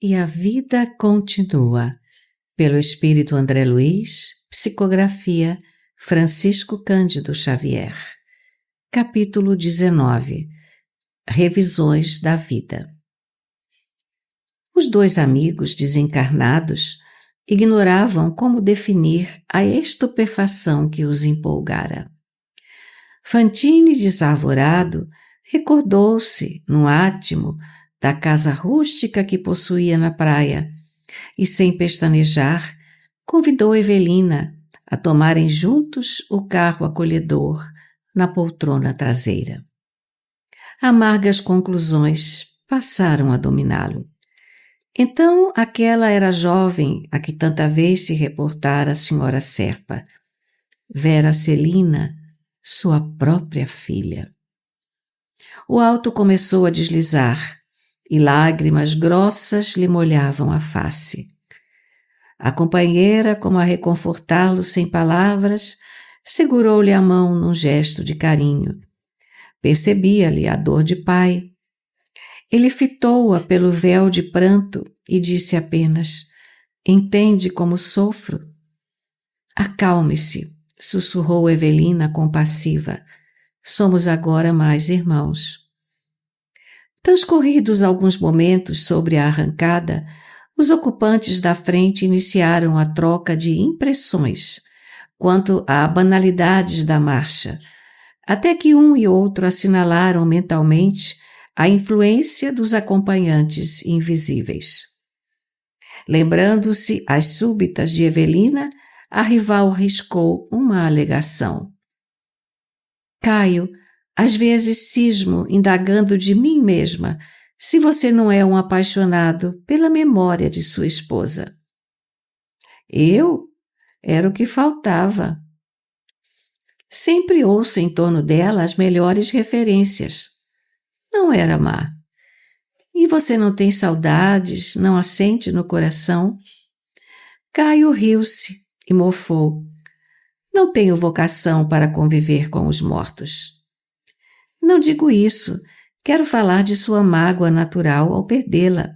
E a vida continua. Pelo Espírito André Luiz, psicografia Francisco Cândido Xavier. Capítulo 19. Revisões da vida. Os dois amigos desencarnados ignoravam como definir a estupefação que os empolgara. Fantine, desarvorado, recordou-se, no átimo, da casa rústica que possuía na praia e, sem pestanejar, convidou Evelina a tomarem juntos o carro acolhedor na poltrona traseira. Amargas conclusões passaram a dominá-lo. Então aquela era a jovem a que tanta vez se reportara a senhora Serpa, Vera Celina, sua própria filha. O alto começou a deslizar e lágrimas grossas lhe molhavam a face. A companheira, como a reconfortá-lo sem palavras, segurou-lhe a mão num gesto de carinho. Percebia-lhe a dor de pai. Ele fitou-a pelo véu de pranto e disse apenas: "Entende como sofro?" "Acalme-se", sussurrou Evelina compassiva. "Somos agora mais irmãos." Transcorridos alguns momentos sobre a arrancada, os ocupantes da frente iniciaram a troca de impressões quanto a banalidades da marcha, até que um e outro assinalaram mentalmente a influência dos acompanhantes invisíveis. Lembrando-se as súbitas de Evelina, a rival riscou uma alegação. "Caio, às vezes cismo indagando de mim mesma se você não é um apaixonado pela memória de sua esposa." "Eu? Era o que faltava." "Sempre ouço em torno dela as melhores referências." "Não era má." "E você não tem saudades, não a sente no coração?" Caio riu-se e mofou. "Não tenho vocação para conviver com os mortos." "Não digo isso. Quero falar de sua mágoa natural ao perdê-la.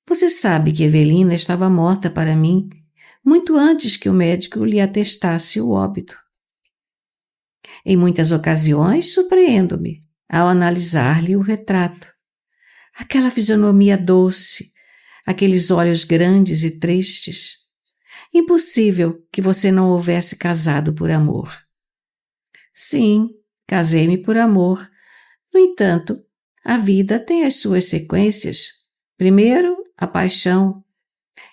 Você sabe que Evelina estava morta para mim, muito antes que o médico lhe atestasse o óbito. Em muitas ocasiões surpreendo-me ao analisar-lhe o retrato. Aquela fisionomia doce, aqueles olhos grandes e tristes. Impossível que você não houvesse casado por amor." "Sim, casei-me por amor. No entanto, a vida tem as suas sequências. Primeiro, a paixão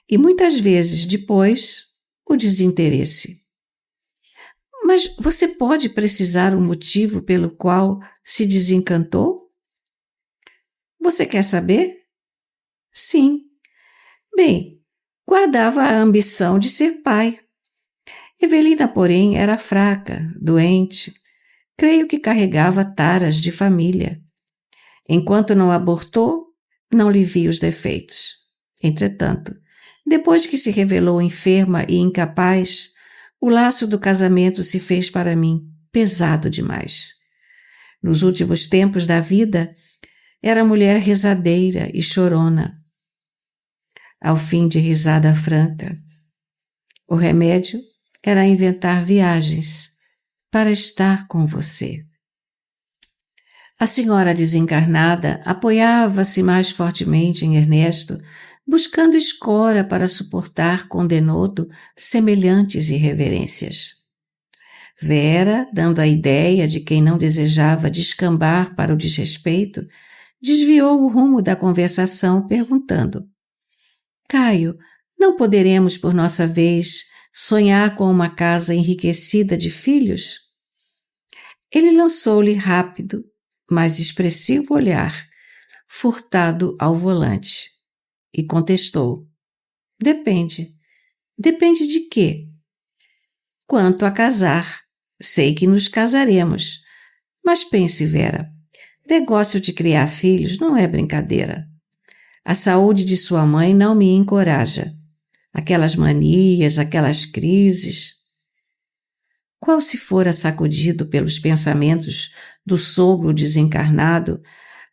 e muitas vezes depois, o desinteresse." "Mas você pode precisar um motivo pelo qual se desencantou?" "Você quer saber?" "Sim." "Bem, guardava a ambição de ser pai. Evelina, porém, era fraca, doente. Creio que carregava taras de família. Enquanto não abortou, não lhe vi os defeitos. Entretanto, depois que se revelou enferma e incapaz, o laço do casamento se fez para mim pesado demais. Nos últimos tempos da vida, era mulher rezadeira e chorona." Ao fim de risada franca, "O remédio era inventar viagens para estar com você." A senhora desencarnada apoiava-se mais fortemente em Ernesto, buscando escora para suportar com denodo semelhantes irreverências. Vera, dando a ideia de quem não desejava descambar para o desrespeito, desviou o rumo da conversação perguntando: "Caio, não poderemos, por nossa vez, sonhar com uma casa enriquecida de filhos?" Ele lançou-lhe rápido, mas expressivo olhar, furtado ao volante, e contestou: "Depende." "Depende de quê?" "Quanto a casar. Sei que nos casaremos. Mas pense, Vera, negócio de criar filhos não é brincadeira. A saúde de sua mãe não me encoraja. Aquelas manias, aquelas crises." Qual se fora sacudido pelos pensamentos do sogro desencarnado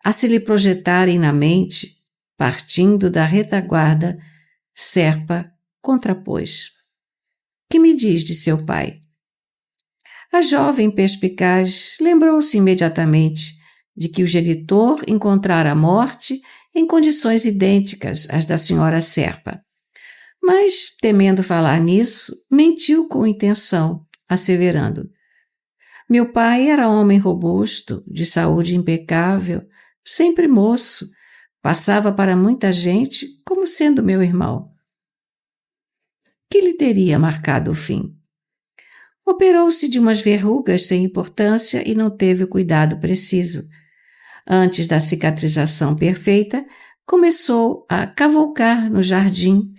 a se lhe projetarem na mente, partindo da retaguarda, Serpa contrapôs. Que me diz de seu pai? A jovem perspicaz lembrou-se imediatamente de que o genitor encontrara a morte em condições idênticas às da senhora Serpa. Mas, temendo falar nisso, mentiu com intenção, asseverando: meu pai era homem robusto, de saúde impecável, sempre moço, passava para muita gente como sendo meu irmão. Que lhe teria marcado o fim? Operou-se de umas verrugas sem importância e não teve o cuidado preciso. Antes da cicatrização perfeita, começou a cavalcar no jardim,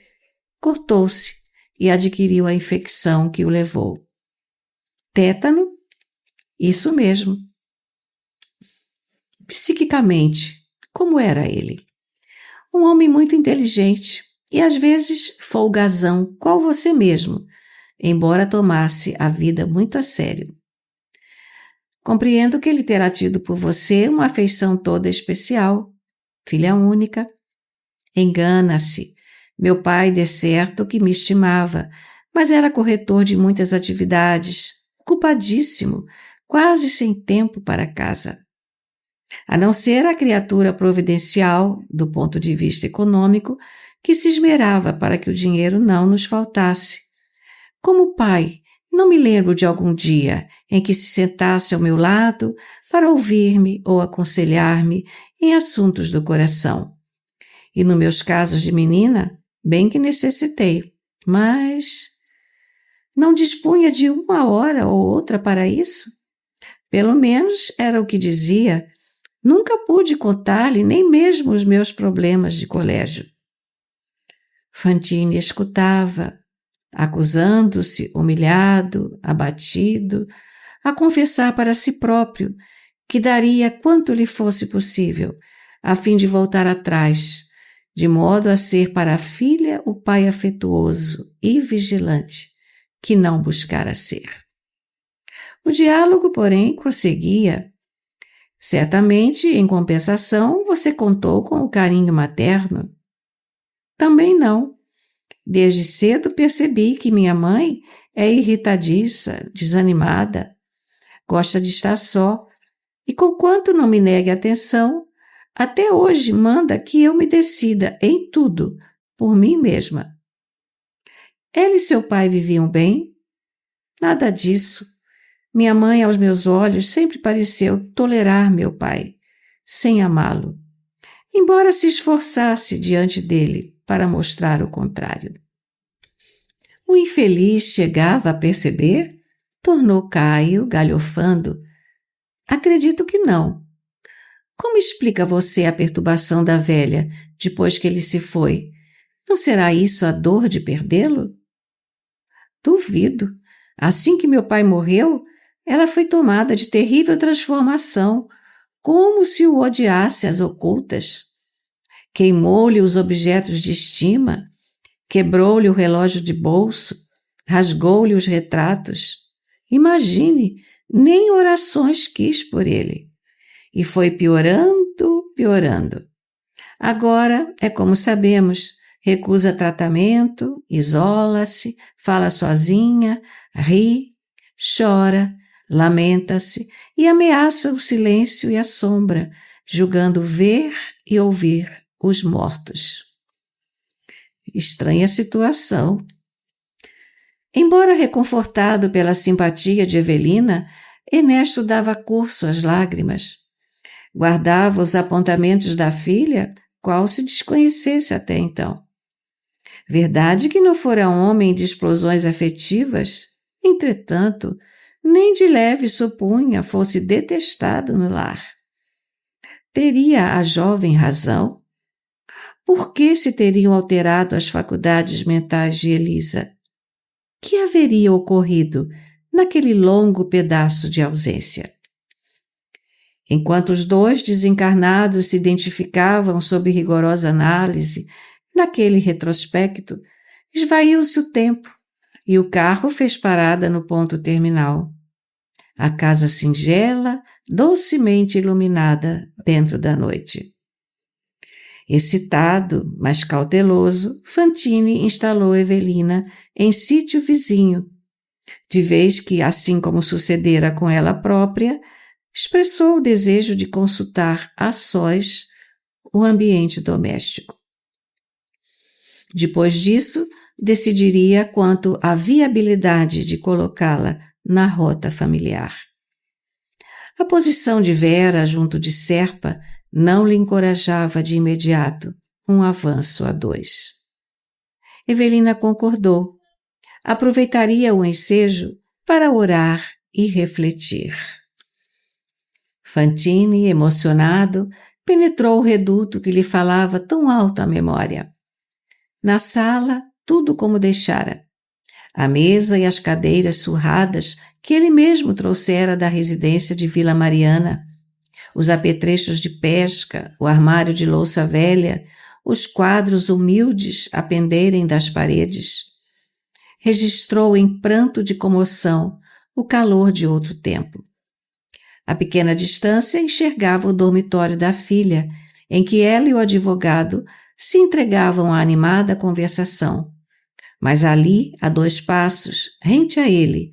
cortou-se e adquiriu a infecção que o levou. Tétano? Isso mesmo. Psiquicamente, como era ele? Um homem muito inteligente e às vezes folgazão, qual você mesmo, embora tomasse a vida muito a sério. Compreendo que ele terá tido por você uma afeição toda especial, filha única. Engana-se. Meu pai, de certo, que me estimava, mas era corretor de muitas atividades, ocupadíssimo, quase sem tempo para casa. A não ser a criatura providencial, do ponto de vista econômico, que se esmerava para que o dinheiro não nos faltasse. Como pai, não me lembro de algum dia em que se sentasse ao meu lado para ouvir-me ou aconselhar-me em assuntos do coração. E nos meus casos de menina, bem que necessitei, mas não dispunha de uma hora ou outra para isso? Pelo menos era o que dizia. Nunca pude contar-lhe nem mesmo os meus problemas de colégio. Fantine escutava, acusando-se, humilhado, abatido, a confessar para si próprio que daria quanto lhe fosse possível, a fim de voltar atrás, de modo a ser para a filha o pai afetuoso e vigilante, que não buscara ser. O diálogo, porém, prosseguia. Certamente, em compensação, você contou com o carinho materno. Também não. Desde cedo percebi que minha mãe é irritadiça, desanimada, gosta de estar só, e conquanto não me negue atenção, até hoje manda que eu me decida em tudo, por mim mesma. Ela e seu pai viviam bem? Nada disso. Minha mãe, aos meus olhos, sempre pareceu tolerar meu pai, sem amá-lo, embora se esforçasse diante dele para mostrar o contrário. O infeliz chegava a perceber? Tornou Caio, galhofando. Acredito que não. Como explica você a perturbação da velha depois que ele se foi? Não será isso a dor de perdê-lo? Duvido. Assim que meu pai morreu, ela foi tomada de terrível transformação, como se o odiasse às ocultas. Queimou-lhe os objetos de estima, quebrou-lhe o relógio de bolso, rasgou-lhe os retratos. Imagine, nem orações quis por ele. E foi piorando, piorando. Agora, é como sabemos, recusa tratamento, isola-se, fala sozinha, ri, chora, lamenta-se e ameaça o silêncio e a sombra, julgando ver e ouvir os mortos. Estranha situação. Embora reconfortado pela simpatia de Evelina, Ernesto dava curso às lágrimas. Guardava os apontamentos da filha, qual se desconhecesse até então. Verdade que não fora homem de explosões afetivas, entretanto, nem de leve supunha fosse detestado no lar. Teria a jovem razão? Por que se teriam alterado as faculdades mentais de Elisa? Que haveria ocorrido naquele longo pedaço de ausência? Enquanto os dois desencarnados se identificavam sob rigorosa análise, naquele retrospecto, esvaiu-se o tempo e o carro fez parada no ponto terminal. A casa singela, docemente iluminada dentro da noite. Excitado, mas cauteloso, Fantine instalou Evelina em sítio vizinho, de vez que, assim como sucedera com ela própria, expressou o desejo de consultar a sós o ambiente doméstico. Depois disso, decidiria quanto à viabilidade de colocá-la na rota familiar. A posição de Vera junto de Serpa não lhe encorajava de imediato um avanço a dois. Evelina concordou. Aproveitaria o ensejo para orar e refletir. Fantine, emocionado, penetrou o reduto que lhe falava tão alto à memória. Na sala, tudo como deixara. A mesa e as cadeiras surradas que ele mesmo trouxera da residência de Vila Mariana, os apetrechos de pesca, o armário de louça velha, os quadros humildes a penderem das paredes. Registrou em pranto de comoção o calor de outro tempo. A pequena distância enxergava o dormitório da filha, em que ela e o advogado se entregavam à animada conversação. Mas ali, a 2 passos, rente a ele,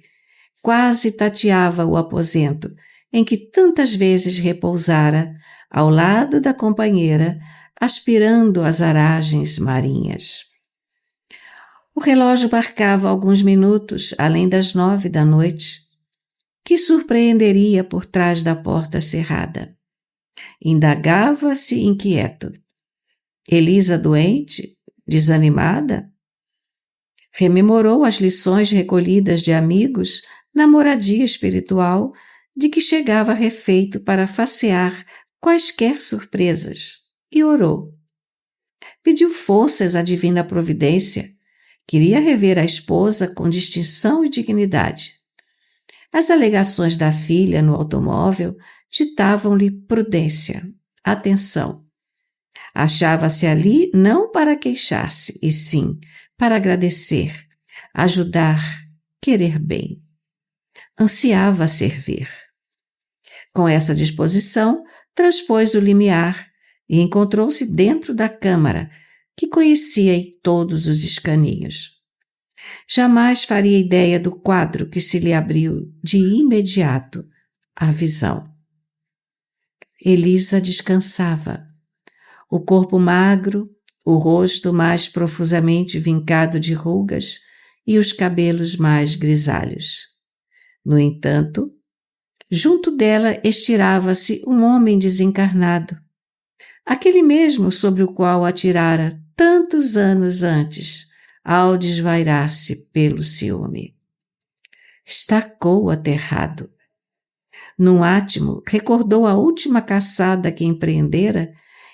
quase tateava o aposento em que tantas vezes repousara, ao lado da companheira, aspirando as aragens marinhas. O relógio marcava alguns minutos além das 9 da noite, que surpreenderia por trás da porta cerrada. Indagava-se inquieto. Elisa doente? Desanimada? Rememorou as lições recolhidas de amigos na moradia espiritual de que chegava refeito para facear quaisquer surpresas e orou. Pediu forças à divina providência. Queria rever a esposa com distinção e dignidade. As alegações da filha no automóvel ditavam-lhe prudência, atenção. Achava-se ali não para queixar-se, e sim para agradecer, ajudar, querer bem. Ansiava servir. Com essa disposição, transpôs o limiar e encontrou-se dentro da câmara, que conhecia em todos os escaninhos. Jamais faria ideia do quadro que se lhe abriu de imediato à visão. Elisa descansava. O corpo magro, o rosto mais profusamente vincado de rugas e os cabelos mais grisalhos. No entanto, junto dela estirava-se um homem desencarnado, aquele mesmo sobre o qual atirara tantos anos antes, ao desvairar-se pelo ciúme. Estacou aterrado. Num átimo, recordou a última caçada que empreendera,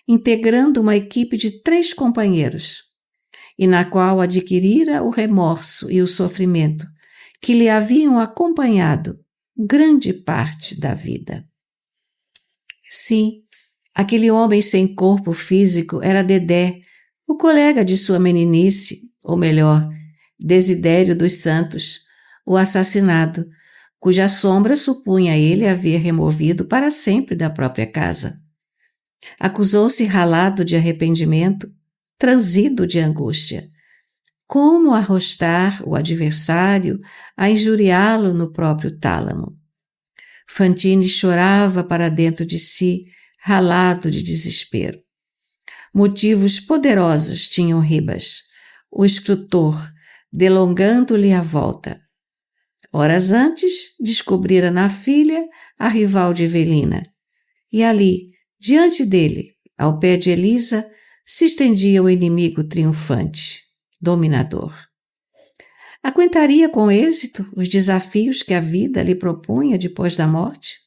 integrando uma equipe de 3 companheiros, e na qual adquirira o remorso e o sofrimento que lhe haviam acompanhado grande parte da vida. Sim, aquele homem sem corpo físico era Dedé, o colega de sua meninice, ou melhor, Desidério dos Santos, o assassinado, cuja sombra supunha ele haver removido para sempre da própria casa. Acusou-se ralado de arrependimento, transido de angústia. Como arrostar o adversário a injuriá-lo no próprio tálamo? Fantine chorava para dentro de si, ralado de desespero. Motivos poderosos tinham Ribas, o escultor, delongando-lhe a volta. Horas antes, descobrira na filha a rival de Evelina, e ali, diante dele, ao pé de Elisa, se estendia o inimigo triunfante, dominador. Aguentaria com êxito os desafios que a vida lhe propunha depois da morte?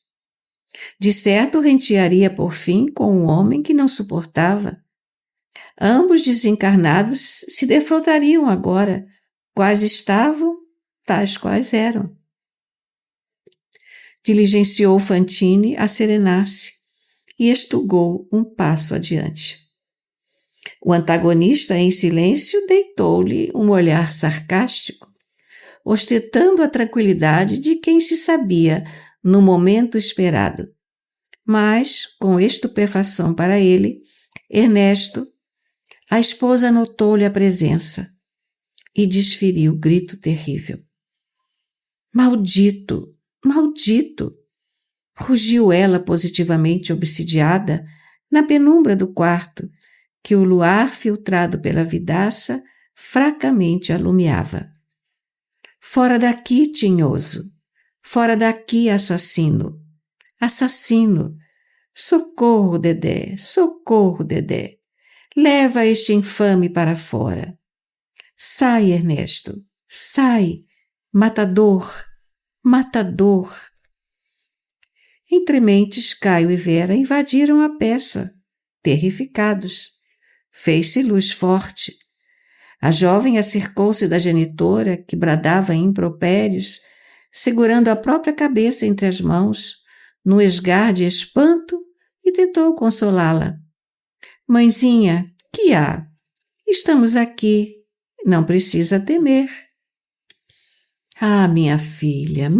De certo, rentearia por fim com um homem que não suportava. Ambos desencarnados se defrontariam agora, quais estavam, tais quais eram. Diligenciou Fantine a serenar-se e estugou um passo adiante. O antagonista, em silêncio, deitou-lhe um olhar sarcástico, ostentando a tranquilidade de quem se sabia no momento esperado. Mas, com estupefação para ele, Ernesto, a esposa notou-lhe a presença e desferiu grito terrível. Maldito! Maldito! Rugiu ela positivamente obsidiada na penumbra do quarto, que o luar filtrado pela vidraça fracamente alumiava. Fora daqui, tinhoso! Fora daqui, assassino! Assassino! Socorro, Dedé! Socorro, Dedé! Leva este infame para fora! Sai, Ernesto! Sai! Matador! Matador! Entre mentes, Caio e Vera invadiram a peça, terrificados. Fez-se luz forte. A jovem acercou-se da genitora, que bradava impropérios, segurando a própria cabeça entre as mãos, num esgar de espanto, e tentou consolá-la. Mãezinha, que há? Estamos aqui. Não precisa temer. Ah, minha filha,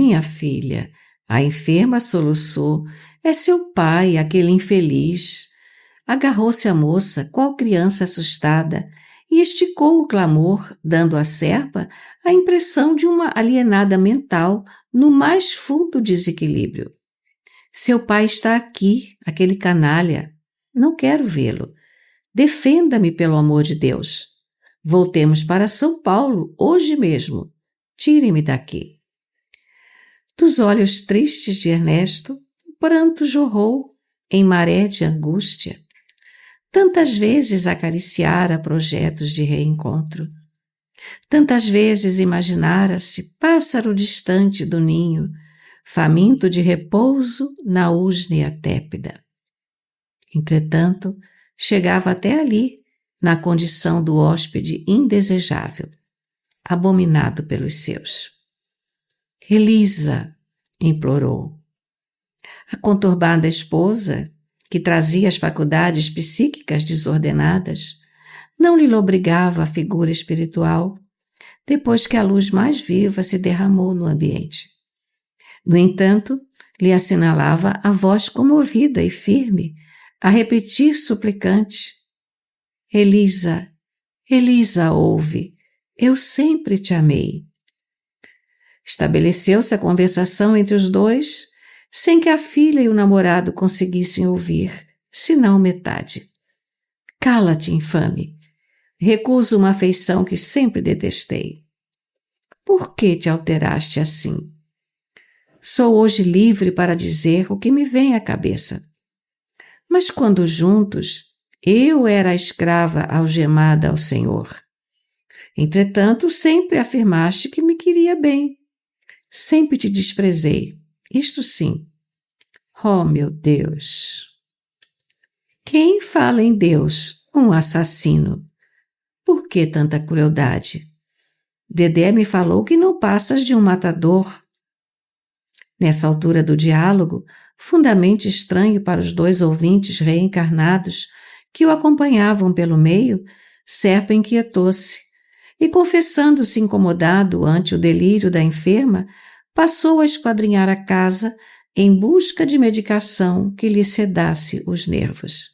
a enferma soluçou. É seu pai, aquele infeliz. Agarrou-se a moça, qual criança assustada, e esticou o clamor, dando à serpa a impressão de uma alienada mental no mais fundo desequilíbrio. Seu pai está aqui, aquele canalha. Não quero vê-lo. Defenda-me, pelo amor de Deus. Voltemos para São Paulo, hoje mesmo. Tire-me daqui. Dos olhos tristes de Ernesto, o pranto jorrou em maré de angústia. Tantas vezes acariciara projetos de reencontro. Tantas vezes imaginara-se pássaro distante do ninho, faminto de repouso na úsnea tépida. Entretanto, chegava até ali, na condição do hóspede indesejável, abominado pelos seus. Elisa, implorou. A conturbada esposa, que trazia as faculdades psíquicas desordenadas, não lhe lobrigava a figura espiritual, depois que a luz mais viva se derramou no ambiente. No entanto, lhe assinalava a voz comovida e firme, a repetir suplicante: Elisa, Elisa, ouve, eu sempre te amei. Estabeleceu-se a conversação entre os dois, sem que a filha e o namorado conseguissem ouvir, senão metade. Cala-te, infame. Recuso uma afeição que sempre detestei. Por que te alteraste assim? Sou hoje livre para dizer o que me vem à cabeça. Mas quando juntos, eu era a escrava algemada ao Senhor. Entretanto, sempre afirmaste que me queria bem. Sempre te desprezei. Isto sim. Oh, meu Deus! Quem fala em Deus? Um assassino. Por que tanta crueldade? Dedé me falou que não passas de um matador. Nessa altura do diálogo, fundamente estranho para os dois ouvintes reencarnados que o acompanhavam pelo meio, Serpa inquietou-se e, confessando-se incomodado ante o delírio da enferma, passou a esquadrinhar a casa em busca de medicação que lhe sedasse os nervos.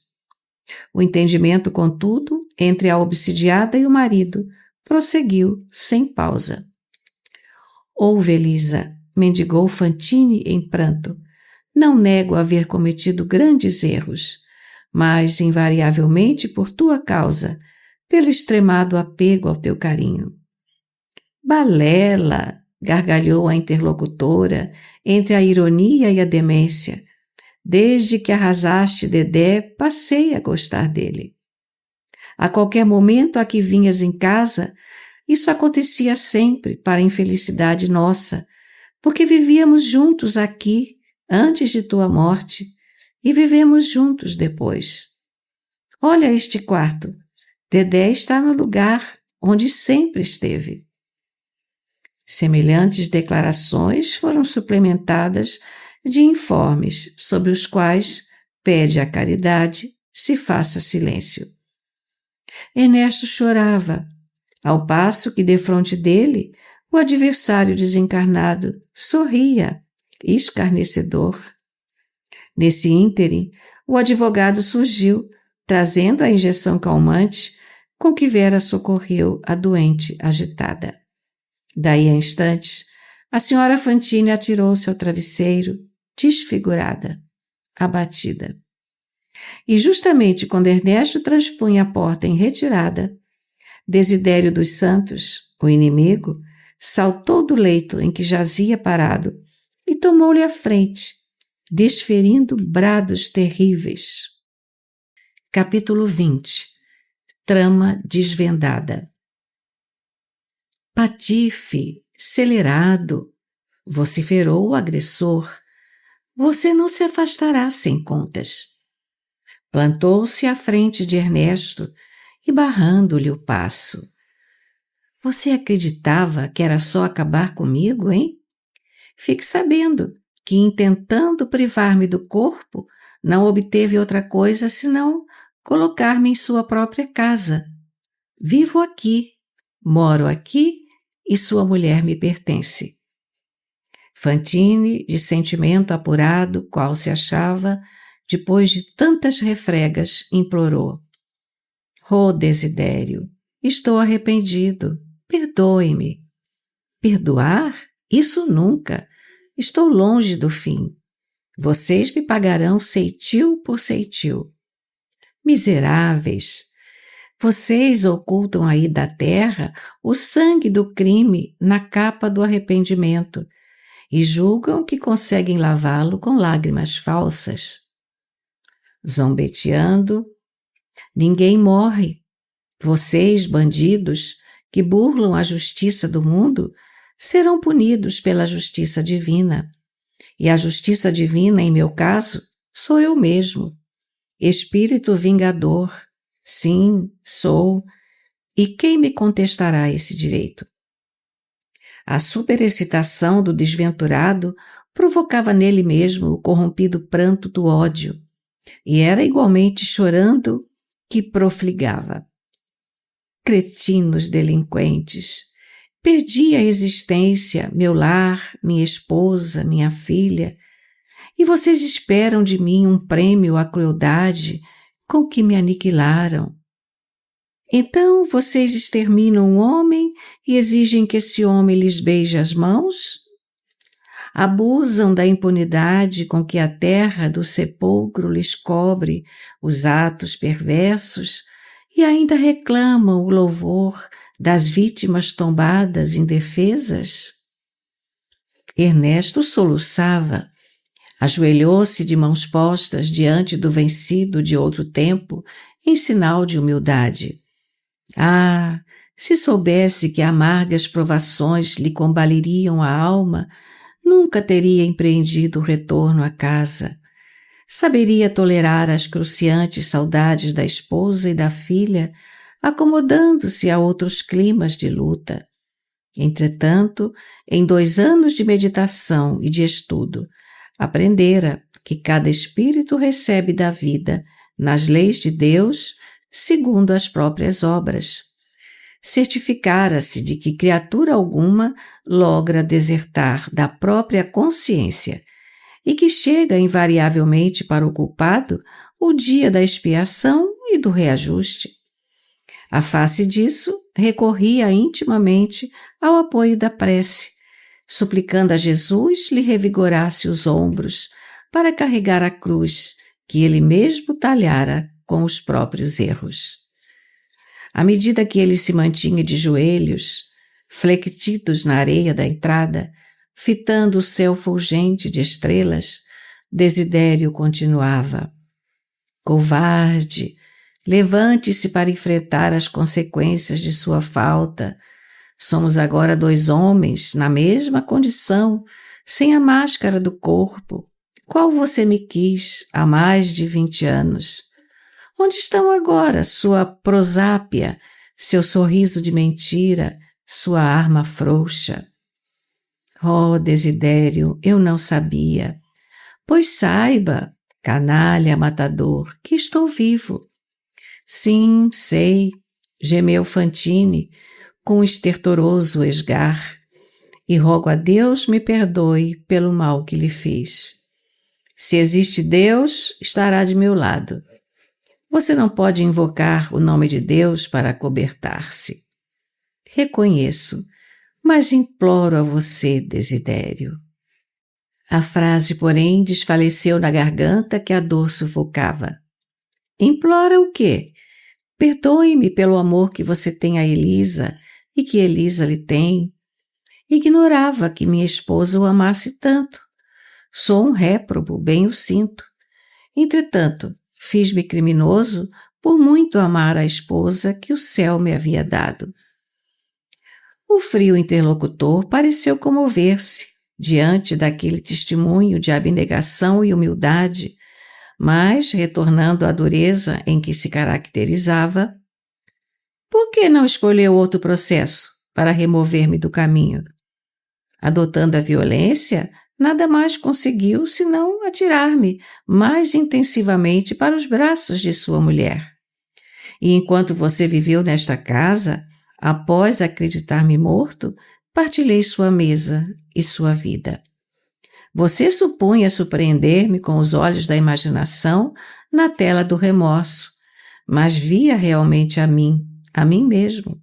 O entendimento, contudo, entre a obsidiada e o marido prosseguiu sem pausa. Ouve, Elisa, mendigou Fantine em pranto. Não nego haver cometido grandes erros, mas invariavelmente por tua causa, pelo extremado apego ao teu carinho. Balela! Gargalhou a interlocutora entre a ironia e a demência. Desde que arrasaste Dedé, passei a gostar dele. A qualquer momento a que vinhas em casa, isso acontecia sempre para a infelicidade nossa, porque vivíamos juntos aqui antes de tua morte e vivemos juntos depois. Olha este quarto. Dedé está no lugar onde sempre esteve. Semelhantes declarações foram suplementadas de informes sobre os quais pede à caridade se faça silêncio. Ernesto chorava, ao passo que defronte dele o adversário desencarnado sorria, escarnecedor. Nesse ínterim, o advogado surgiu, trazendo a injeção calmante com que Vera socorreu a doente agitada. Daí a instantes, a senhora Fantine atirou-se ao travesseiro, desfigurada, abatida. E justamente quando Ernesto transpunha a porta em retirada, Desidério dos Santos, o inimigo, saltou do leito em que jazia parado e tomou-lhe a frente, desferindo brados terríveis. Capítulo 20. Trama desvendada. Patife, celerado, vociferou o agressor. Você não se afastará sem contas. Plantou-se à frente de Ernesto e barrando-lhe o passo. Você acreditava que era só acabar comigo, hein? Fique sabendo que, intentando privar-me do corpo, não obteve outra coisa senão colocar-me em sua própria casa. Vivo aqui, moro aqui e sua mulher me pertence. Fantine, de sentimento apurado, qual se achava, depois de tantas refregas, implorou. Oh, Desidério, estou arrependido. Perdoe-me. Perdoar? Isso nunca. Estou longe do fim. Vocês me pagarão ceitil por ceitil. Miseráveis! Vocês ocultam aí da terra o sangue do crime na capa do arrependimento e julgam que conseguem lavá-lo com lágrimas falsas. Zombeteando, ninguém morre. Vocês, bandidos, que burlam a justiça do mundo, serão punidos pela justiça divina. E a justiça divina, em meu caso, sou eu mesmo. Espírito vingador, sim, sou. E quem me contestará esse direito? A superexcitação do desventurado provocava nele mesmo o corrompido pranto do ódio, e era igualmente chorando que profligava. Cretinos delinquentes! Perdi a existência, meu lar, minha esposa, minha filha, e vocês esperam de mim um prêmio à crueldade com que me aniquilaram. Então vocês exterminam um homem e exigem que esse homem lhes beije as mãos? Abusam da impunidade com que a terra do sepulcro lhes cobre os atos perversos e ainda reclamam o louvor das vítimas tombadas indefesas? Ernesto soluçava, ajoelhou-se de mãos postas diante do vencido de outro tempo em sinal de humildade. Ah, se soubesse que amargas provações lhe combaliriam a alma, nunca teria empreendido o retorno à casa. Saberia tolerar as cruciantes saudades da esposa e da filha, acomodando-se a outros climas de luta. Entretanto, em 2 anos de meditação e de estudo, aprendera que cada espírito recebe da vida, nas leis de Deus, segundo as próprias obras. Certificara-se de que criatura alguma logra desertar da própria consciência e que chega invariavelmente para o culpado o dia da expiação e do reajuste. À face disso, recorria intimamente ao apoio da prece, suplicando a Jesus lhe revigorasse os ombros para carregar a cruz que ele mesmo talhara com os próprios erros. À medida que ele se mantinha de joelhos, flectidos na areia da entrada, fitando o céu fulgente de estrelas, Desidério continuava. Covarde! Levante-se para enfrentar as consequências de sua falta. Somos agora 2 homens, na mesma condição, sem a máscara do corpo, qual você me quis há mais de 20 anos. Onde estão agora sua prosápia, seu sorriso de mentira, sua arma frouxa? Oh, Desidério, eu não sabia. Pois saiba, canalha matador, que estou vivo. Sim, sei, gemeu Fantine com estertoroso esgar, e rogo a Deus me perdoe pelo mal que lhe fiz. Se existe Deus, estará de meu lado. Você não pode invocar o nome de Deus para acobertar-se. Reconheço, mas imploro a você, Desidério. A frase, porém, desfaleceu na garganta que a dor sufocava. Implora o quê? Perdoe-me pelo amor que você tem a Elisa e que Elisa lhe tem. Ignorava que minha esposa o amasse tanto. Sou um réprobo, bem o sinto. Entretanto, fiz-me criminoso por muito amar a esposa que o céu me havia dado. O frio interlocutor pareceu comover-se diante daquele testemunho de abnegação e humildade, mas, retornando à dureza em que se caracterizava, por que não escolheu outro processo para remover-me do caminho? Adotando a violência, nada mais conseguiu senão atirar-me mais intensivamente para os braços de sua mulher. E enquanto você viveu nesta casa, após acreditar-me morto, partilhei sua mesa e sua vida. Você supunha surpreender-me com os olhos da imaginação na tela do remorso, mas via realmente a mim mesmo,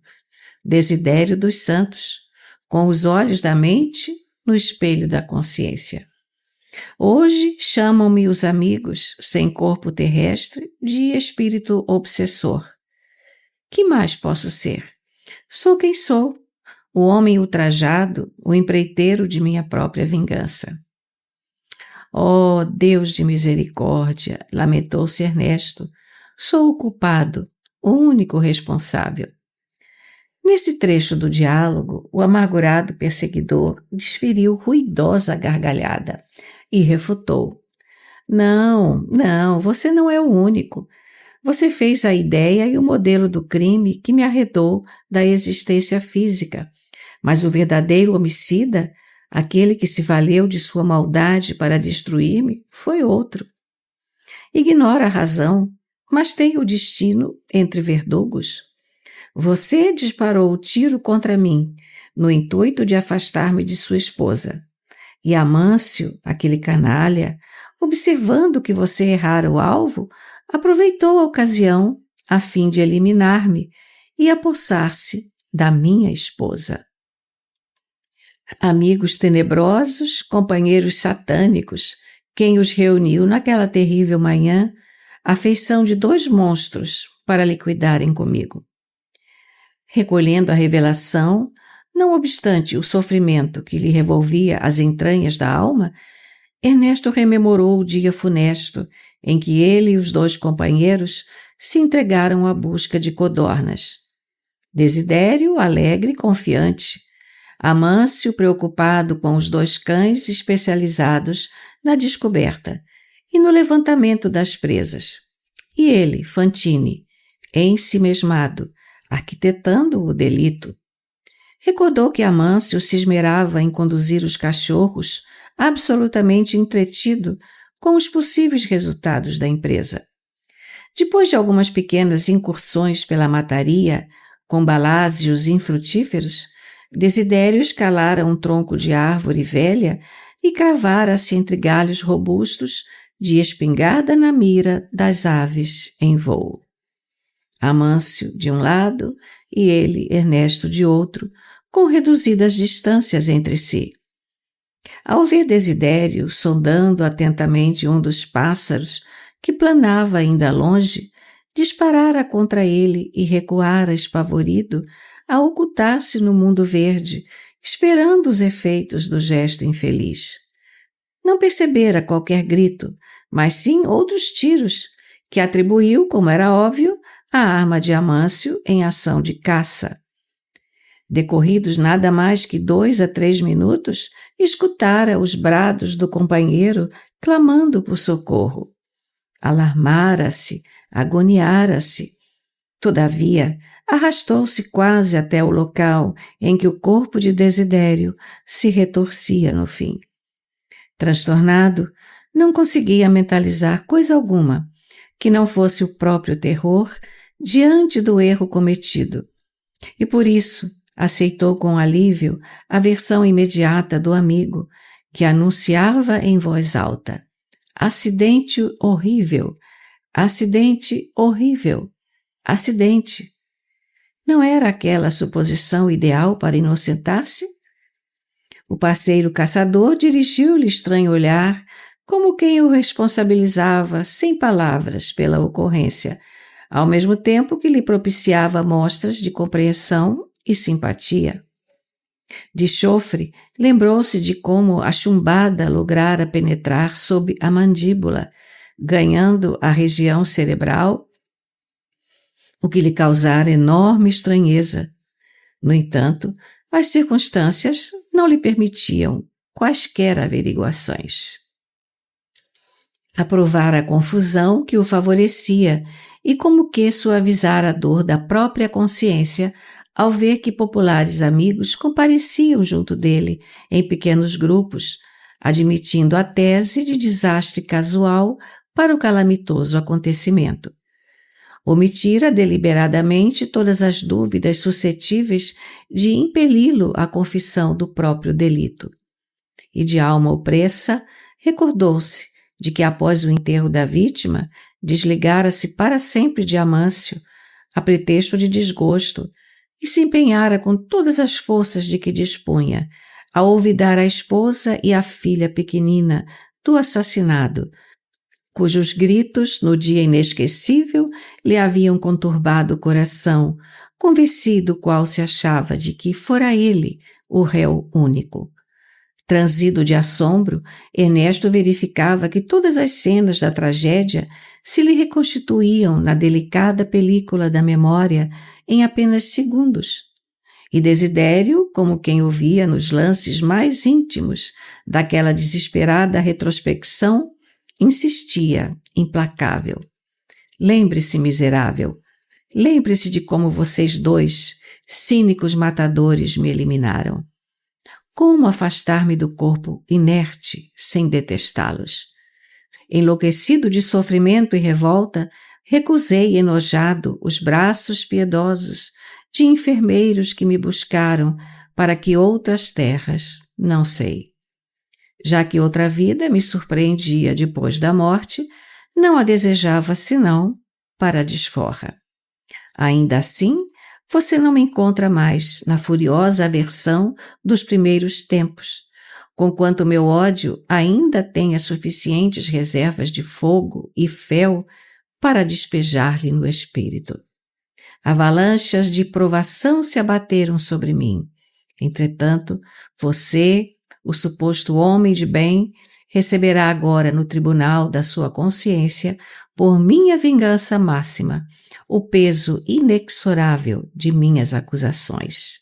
Desidério dos Santos, com os olhos da mente no espelho da consciência. Hoje chamam-me os amigos, sem corpo terrestre, de espírito obsessor. Que mais posso ser? Sou quem sou, o homem ultrajado, o empreiteiro de minha própria vingança. Oh, Deus de misericórdia, lamentou-se Ernesto, sou o culpado, o único responsável. Nesse trecho do diálogo, o amargurado perseguidor desferiu ruidosa gargalhada e refutou. Não, você não é o único. Você fez a ideia e o modelo do crime que me arredou da existência física, mas o verdadeiro homicida, aquele que se valeu de sua maldade para destruir-me, foi outro. Ignora a razão, mas tem o destino entre verdugos. Você disparou o tiro contra mim, no intuito de afastar-me de sua esposa. E Amâncio, aquele canalha, observando que você errara o alvo, aproveitou a ocasião a fim de eliminar-me e apossar-se da minha esposa. Amigos tenebrosos, companheiros satânicos, quem os reuniu naquela terrível manhã, à feição de 2 monstros para liquidarem comigo. Recolhendo a revelação, não obstante o sofrimento que lhe revolvia as entranhas da alma, Ernesto rememorou o dia funesto em que ele e os 2 companheiros se entregaram à busca de codornas. Desidério, alegre e confiante. Amâncio, preocupado com os 2 cães especializados na descoberta e no levantamento das presas. E ele, Fantine, ensimesmado, arquitetando o delito. Recordou que Amâncio se esmerava em conduzir os cachorros, absolutamente entretido com os possíveis resultados da empresa. Depois de algumas pequenas incursões pela mataria, com balásios infrutíferos, Desidério escalara um tronco de árvore velha e cravara-se entre galhos robustos, de espingarda na mira das aves em voo. Amâncio de um lado e ele, Ernesto, de outro, com reduzidas distâncias entre si. Ao ver Desidério sondando atentamente um dos pássaros que planava ainda longe, disparara contra ele e recuara espavorido a ocultar-se no mundo verde, esperando os efeitos do gesto infeliz. Não percebera qualquer grito, mas sim outros tiros, que atribuiu, como era óbvio, à arma de Amâncio em ação de caça. Decorridos nada mais que 2 a 3 minutos, escutara os brados do companheiro clamando por socorro. Alarmara-se, agoniara-se. Todavia, arrastou-se quase até o local em que o corpo de Desidério se retorcia no fim. Transtornado, não conseguia mentalizar coisa alguma que não fosse o próprio terror diante do erro cometido, e por isso aceitou com alívio a versão imediata do amigo, que anunciava em voz alta: acidente horrível, Acidente horrível. Acidente. Não era aquela a suposição ideal para inocentar-se? O parceiro caçador dirigiu-lhe estranho olhar, como quem o responsabilizava sem palavras pela ocorrência, ao mesmo tempo que lhe propiciava mostras de compreensão e simpatia. De chofre, lembrou-se de como a chumbada lograra penetrar sob a mandíbula, ganhando a região cerebral, o que lhe causara enorme estranheza. No entanto, as circunstâncias não lhe permitiam quaisquer averiguações. Aprovara a confusão que o favorecia e como que suavizara a dor da própria consciência ao ver que populares amigos compareciam junto dele em pequenos grupos, admitindo a tese de desastre casual para o calamitoso acontecimento. Omitira deliberadamente todas as dúvidas suscetíveis de impeli-lo à confissão do próprio delito. E de alma opressa, recordou-se de que após o enterro da vítima, desligara-se para sempre de Amâncio, a pretexto de desgosto, e se empenhara com todas as forças de que dispunha a olvidar a esposa e a filha pequenina do assassinado, cujos gritos, no dia inesquecível, lhe haviam conturbado o coração, convencido qual se achava de que fora ele o réu único. Transido de assombro, Ernesto verificava que todas as cenas da tragédia se lhe reconstituíam na delicada película da memória em apenas segundos. E Desidério, como quem o via nos lances mais íntimos daquela desesperada retrospecção, insistia, implacável. Lembre-se, miserável, lembre-se de como vocês dois, cínicos matadores, me eliminaram. Como afastar-me do corpo inerte sem detestá-los? Enlouquecido de sofrimento e revolta, recusei enojado os braços piedosos de enfermeiros que me buscaram para que outras terras, não sei. Já que outra vida me surpreendia depois da morte, não a desejava senão para a desforra. Ainda assim, você não me encontra mais na furiosa aversão dos primeiros tempos, conquanto meu ódio ainda tenha suficientes reservas de fogo e fel para despejar-lhe no espírito. Avalanchas de provação se abateram sobre mim. Entretanto, você, o suposto homem de bem, receberá agora no tribunal da sua consciência, por minha vingança máxima, o peso inexorável de minhas acusações.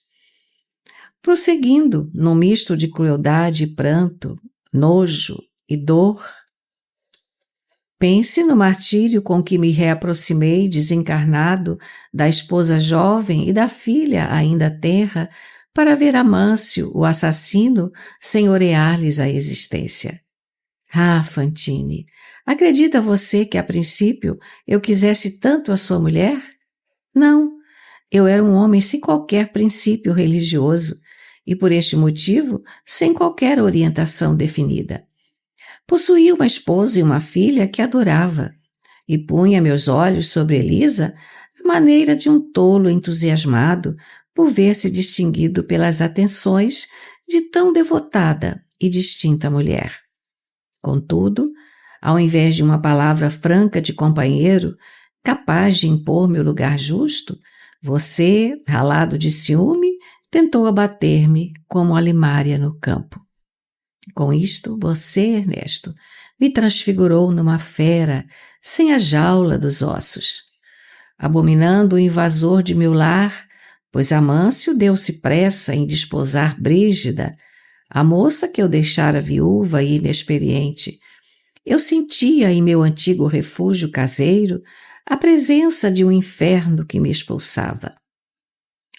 Prosseguindo num misto de crueldade e pranto, nojo e dor, pense no martírio com que me reaproximei desencarnado da esposa jovem e da filha ainda tenra, para ver Amâncio, o assassino, senhorear-lhes a existência. Ah, Fantine, acredita você que a princípio eu quisesse tanto a sua mulher? Não, eu era um homem sem qualquer princípio religioso e, por este motivo, sem qualquer orientação definida. Possuía uma esposa e uma filha que adorava e punha meus olhos sobre Elisa à maneira de um tolo entusiasmado por ver-se distinguido pelas atenções de tão devotada e distinta mulher. Contudo, ao invés de uma palavra franca de companheiro, capaz de impor meu lugar justo, você, ralado de ciúme, tentou abater-me como a limária no campo. Com isto, você, Ernesto, me transfigurou numa fera sem a jaula dos ossos. Abominando o invasor de meu lar, pois Amâncio deu-se pressa em desposar Brígida, a moça que eu deixara viúva e inexperiente, eu sentia em meu antigo refúgio caseiro a presença de um inferno que me expulsava.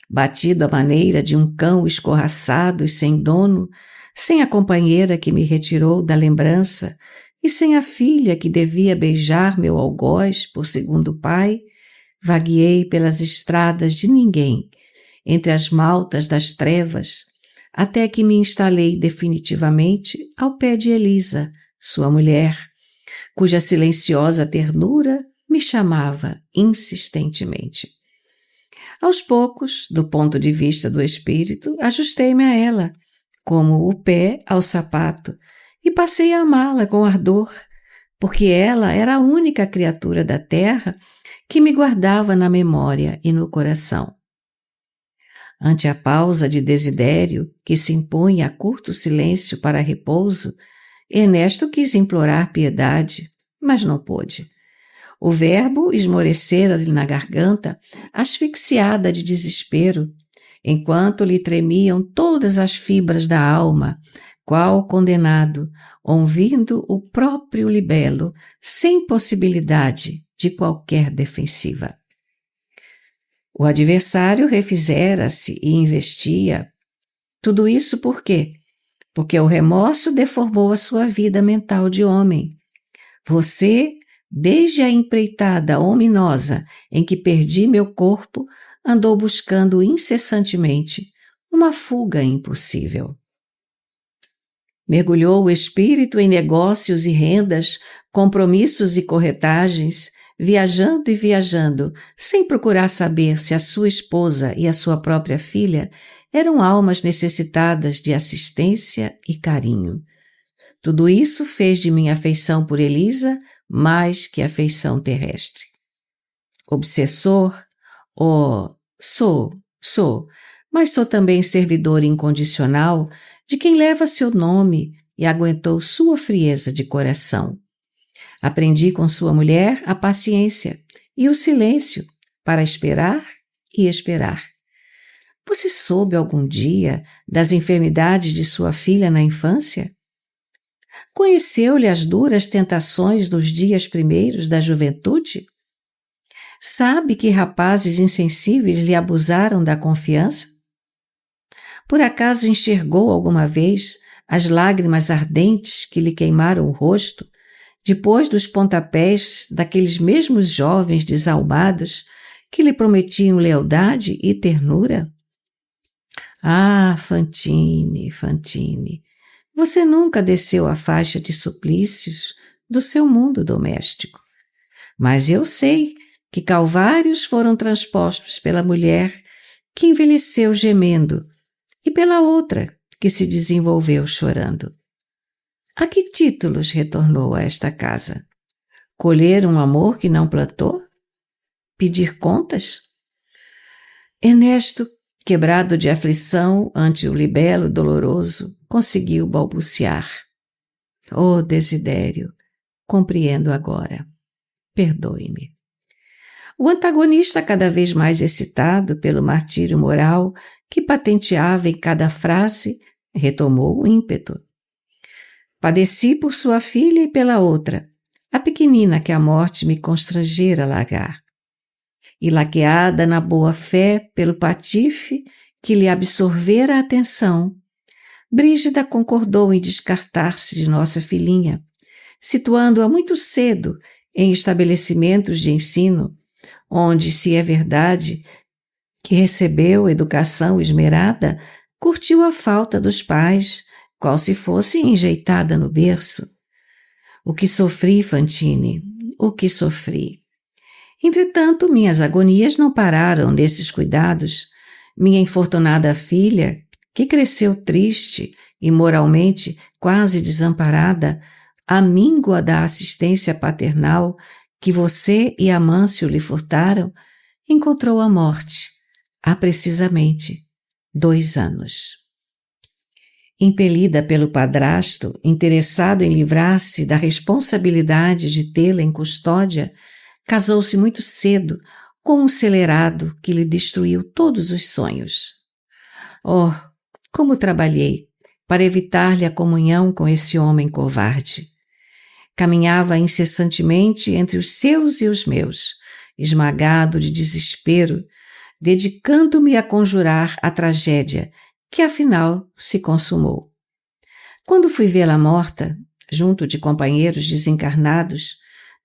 Batido à maneira de um cão escorraçado e sem dono, sem a companheira que me retirou da lembrança e sem a filha que devia beijar meu algoz por segundo pai, vagueei pelas estradas de ninguém, entre as maltas das trevas, até que me instalei definitivamente ao pé de Elisa, sua mulher, cuja silenciosa ternura me chamava insistentemente. Aos poucos, do ponto de vista do espírito, ajustei-me a ela, como o pé ao sapato, e passei a amá-la com ardor, porque ela era a única criatura da terra que me guardava na memória e no coração. Ante a pausa de desidério que se impõe a curto silêncio para repouso, Ernesto quis implorar piedade, mas não pôde. O verbo esmorecera-lhe na garganta, asfixiada de desespero, enquanto lhe tremiam todas as fibras da alma, qual condenado, ouvindo o próprio libelo, sem possibilidade de qualquer defensiva. O adversário refizera-se e investia. Tudo isso por quê? Porque o remorso deformou a sua vida mental de homem. Você, desde a empreitada ominosa em que perdi meu corpo, andou buscando incessantemente uma fuga impossível. Mergulhou o espírito em negócios e rendas, compromissos e corretagens, viajando e viajando, sem procurar saber se a sua esposa e a sua própria filha eram almas necessitadas de assistência e carinho. Tudo isso fez de minha afeição por Elisa mais que afeição terrestre. Obsessor? Oh, sou, mas sou também servidor incondicional de quem leva seu nome e aguentou sua frieza de coração. Aprendi com sua mulher a paciência e o silêncio para esperar e esperar. Você soube algum dia das enfermidades de sua filha na infância? Conheceu-lhe as duras tentações dos dias primeiros da juventude? Sabe que rapazes insensíveis lhe abusaram da confiança? Por acaso enxergou alguma vez as lágrimas ardentes que lhe queimaram o rosto, depois dos pontapés daqueles mesmos jovens desalmados que lhe prometiam lealdade e ternura? Ah, Fantine, você nunca desceu a faixa de suplícios do seu mundo doméstico. Mas eu sei que calvários foram transpostos pela mulher que envelheceu gemendo e pela outra que se desenvolveu chorando. A que títulos retornou a esta casa? Colher um amor que não plantou? Pedir contas? Ernesto, quebrado de aflição ante o libelo doloroso, conseguiu balbuciar. Oh, Desidério, compreendo agora. Perdoe-me. O antagonista, cada vez mais excitado pelo martírio moral que patenteava em cada frase, retomou o ímpeto. Padeci por sua filha e pela outra, a pequenina que a morte me constrangera a largar. E laqueada na boa-fé pelo patife que lhe absorvera a atenção, Brígida concordou em descartar-se de nossa filhinha, situando-a muito cedo em estabelecimentos de ensino, onde, se é verdade que recebeu educação esmerada, curtiu a falta dos pais, qual se fosse enjeitada no berço. O que sofri, Fantine, o que sofri. Entretanto, minhas agonias não pararam nesses cuidados. Minha infortunada filha, que cresceu triste e moralmente quase desamparada, à míngua da assistência paternal que você e Amâncio lhe furtaram, encontrou a morte, há precisamente 2 anos. Impelida pelo padrasto, interessado em livrar-se da responsabilidade de tê-la em custódia, casou-se muito cedo com um celerado que lhe destruiu todos os sonhos. Oh, como trabalhei para evitar-lhe a comunhão com esse homem covarde! Caminhava incessantemente entre os seus e os meus, esmagado de desespero, dedicando-me a conjurar a tragédia que afinal se consumou. Quando fui vê-la morta, junto de companheiros desencarnados,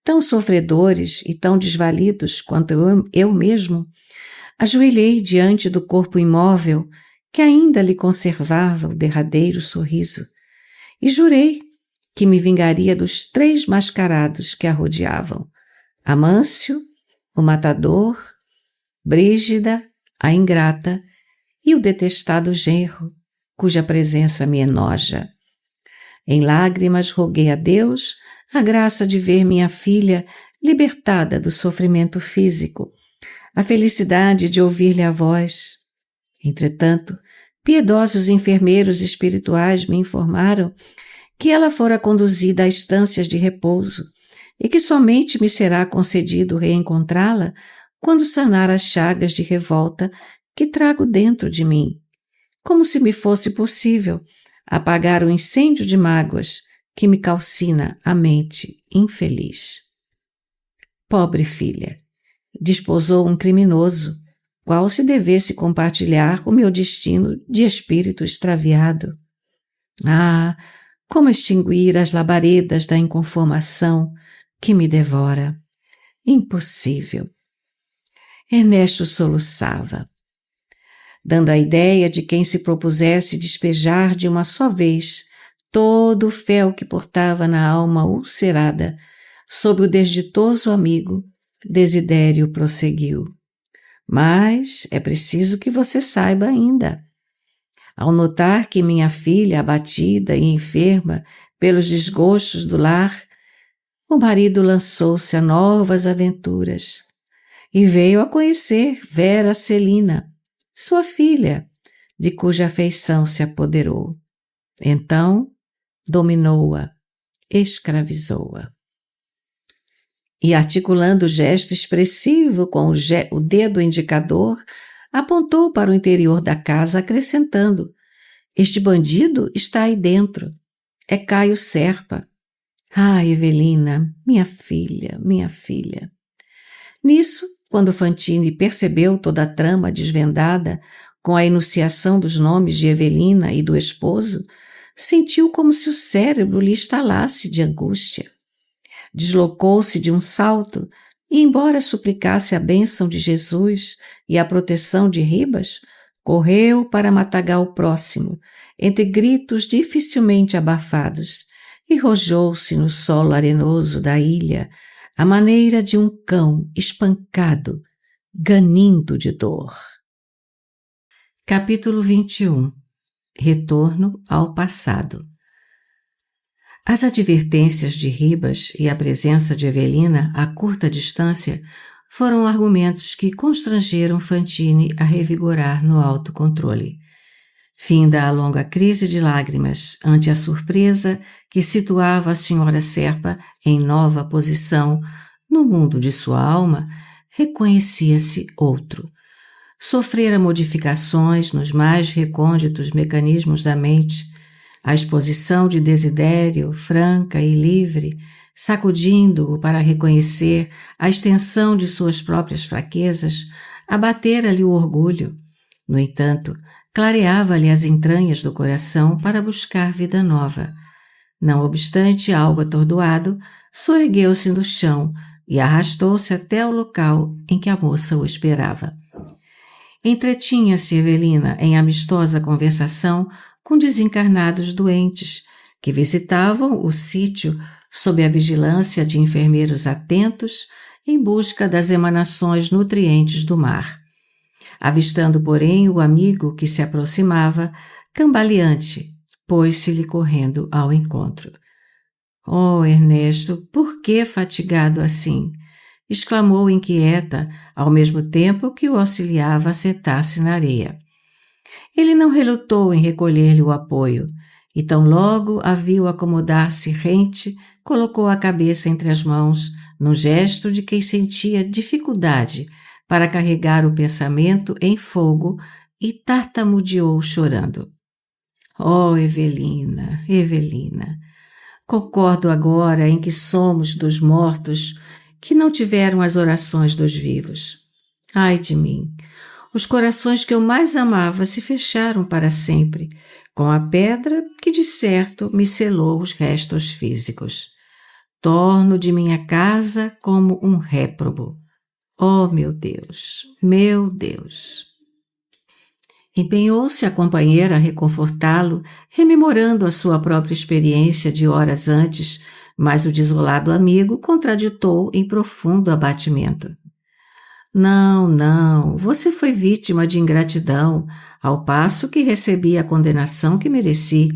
tão sofredores e tão desvalidos quanto eu mesmo, ajoelhei diante do corpo imóvel que ainda lhe conservava o derradeiro sorriso e jurei que me vingaria dos 3 mascarados que a rodeavam, Amâncio, o matador, Brígida, a ingrata, e o detestado genro, cuja presença me enoja. Em lágrimas roguei a Deus a graça de ver minha filha libertada do sofrimento físico, a felicidade de ouvir-lhe a voz. Entretanto, piedosos enfermeiros espirituais me informaram que ela fora conduzida a estâncias de repouso e que somente me será concedido reencontrá-la quando sanar as chagas de revolta que trago dentro de mim, como se me fosse possível apagar o incêndio de mágoas que me calcina a mente infeliz. Pobre filha, desposou um criminoso, qual se devesse compartilhar o meu destino de espírito extraviado. Ah, como extinguir as labaredas da inconformação que me devora? Impossível. Ernesto soluçava, dando a ideia de quem se propusesse despejar de uma só vez todo o fel que portava na alma ulcerada. Sob o desditoso amigo, Desidério prosseguiu. Mas é preciso que você saiba ainda. Ao notar que minha filha, abatida e enferma pelos desgostos do lar, o marido lançou-se a novas aventuras e veio a conhecer Vera Celina, sua filha, de cuja afeição se apoderou. Então, dominou-a, escravizou-a. E articulando o gesto expressivo com o dedo indicador, apontou para o interior da casa, acrescentando: este bandido está aí dentro. É Caio Serpa. Ah, Evelina, minha filha, minha filha. Nisso, quando Fantine percebeu toda a trama desvendada com a enunciação dos nomes de Evelina e do esposo, sentiu como se o cérebro lhe estalasse de angústia. Deslocou-se de um salto e, embora suplicasse a bênção de Jesus e a proteção de Ribas, correu para matagal próximo, entre gritos dificilmente abafados, e rojou-se no solo arenoso da ilha, à maneira de um cão espancado, ganindo de dor. Capítulo 21. Retorno ao passado. As advertências de Ribas e a presença de Evelina a curta distância foram argumentos que constrangeram Fantine a revigorar no autocontrole. Finda a longa crise de lágrimas ante a surpresa que situava a senhora Serpa em nova posição no mundo de sua alma, reconhecia-se outro. Sofrera modificações nos mais recônditos mecanismos da mente. A exposição de Desidério, franca e livre, sacudindo-o para reconhecer a extensão de suas próprias fraquezas, abatera-lhe o orgulho. No entanto, clareava-lhe as entranhas do coração para buscar vida nova. Não obstante algo atordoado, soergueu-se do chão e arrastou-se até o local em que a moça o esperava. Entretinha-se Evelina em amistosa conversação com desencarnados doentes, que visitavam o sítio sob a vigilância de enfermeiros atentos em busca das emanações nutrientes do mar. Avistando, porém, o amigo que se aproximava, cambaleante, pôs-se-lhe correndo ao encontro. — Oh, Ernesto, por que fatigado assim? — exclamou inquieta, ao mesmo tempo que o auxiliava a sentar-se na areia. Ele não relutou em recolher-lhe o apoio, e tão logo a viu acomodar-se rente, colocou a cabeça entre as mãos, num gesto de quem sentia dificuldade para carregar o pensamento em fogo, e tartamudeou chorando. — Oh, Evelina, Evelina, concordo agora em que somos dos mortos que não tiveram as orações dos vivos. Ai de mim! Os corações que eu mais amava se fecharam para sempre, com a pedra que de certo me selou os restos físicos. Torno de minha casa como um réprobo. Oh, meu Deus, meu Deus! Empenhou-se a companheira a reconfortá-lo, rememorando a sua própria experiência de horas antes, Mas o desolado amigo contraditou em profundo abatimento. Não, não, você foi vítima de ingratidão, ao passo que recebi a condenação que mereci.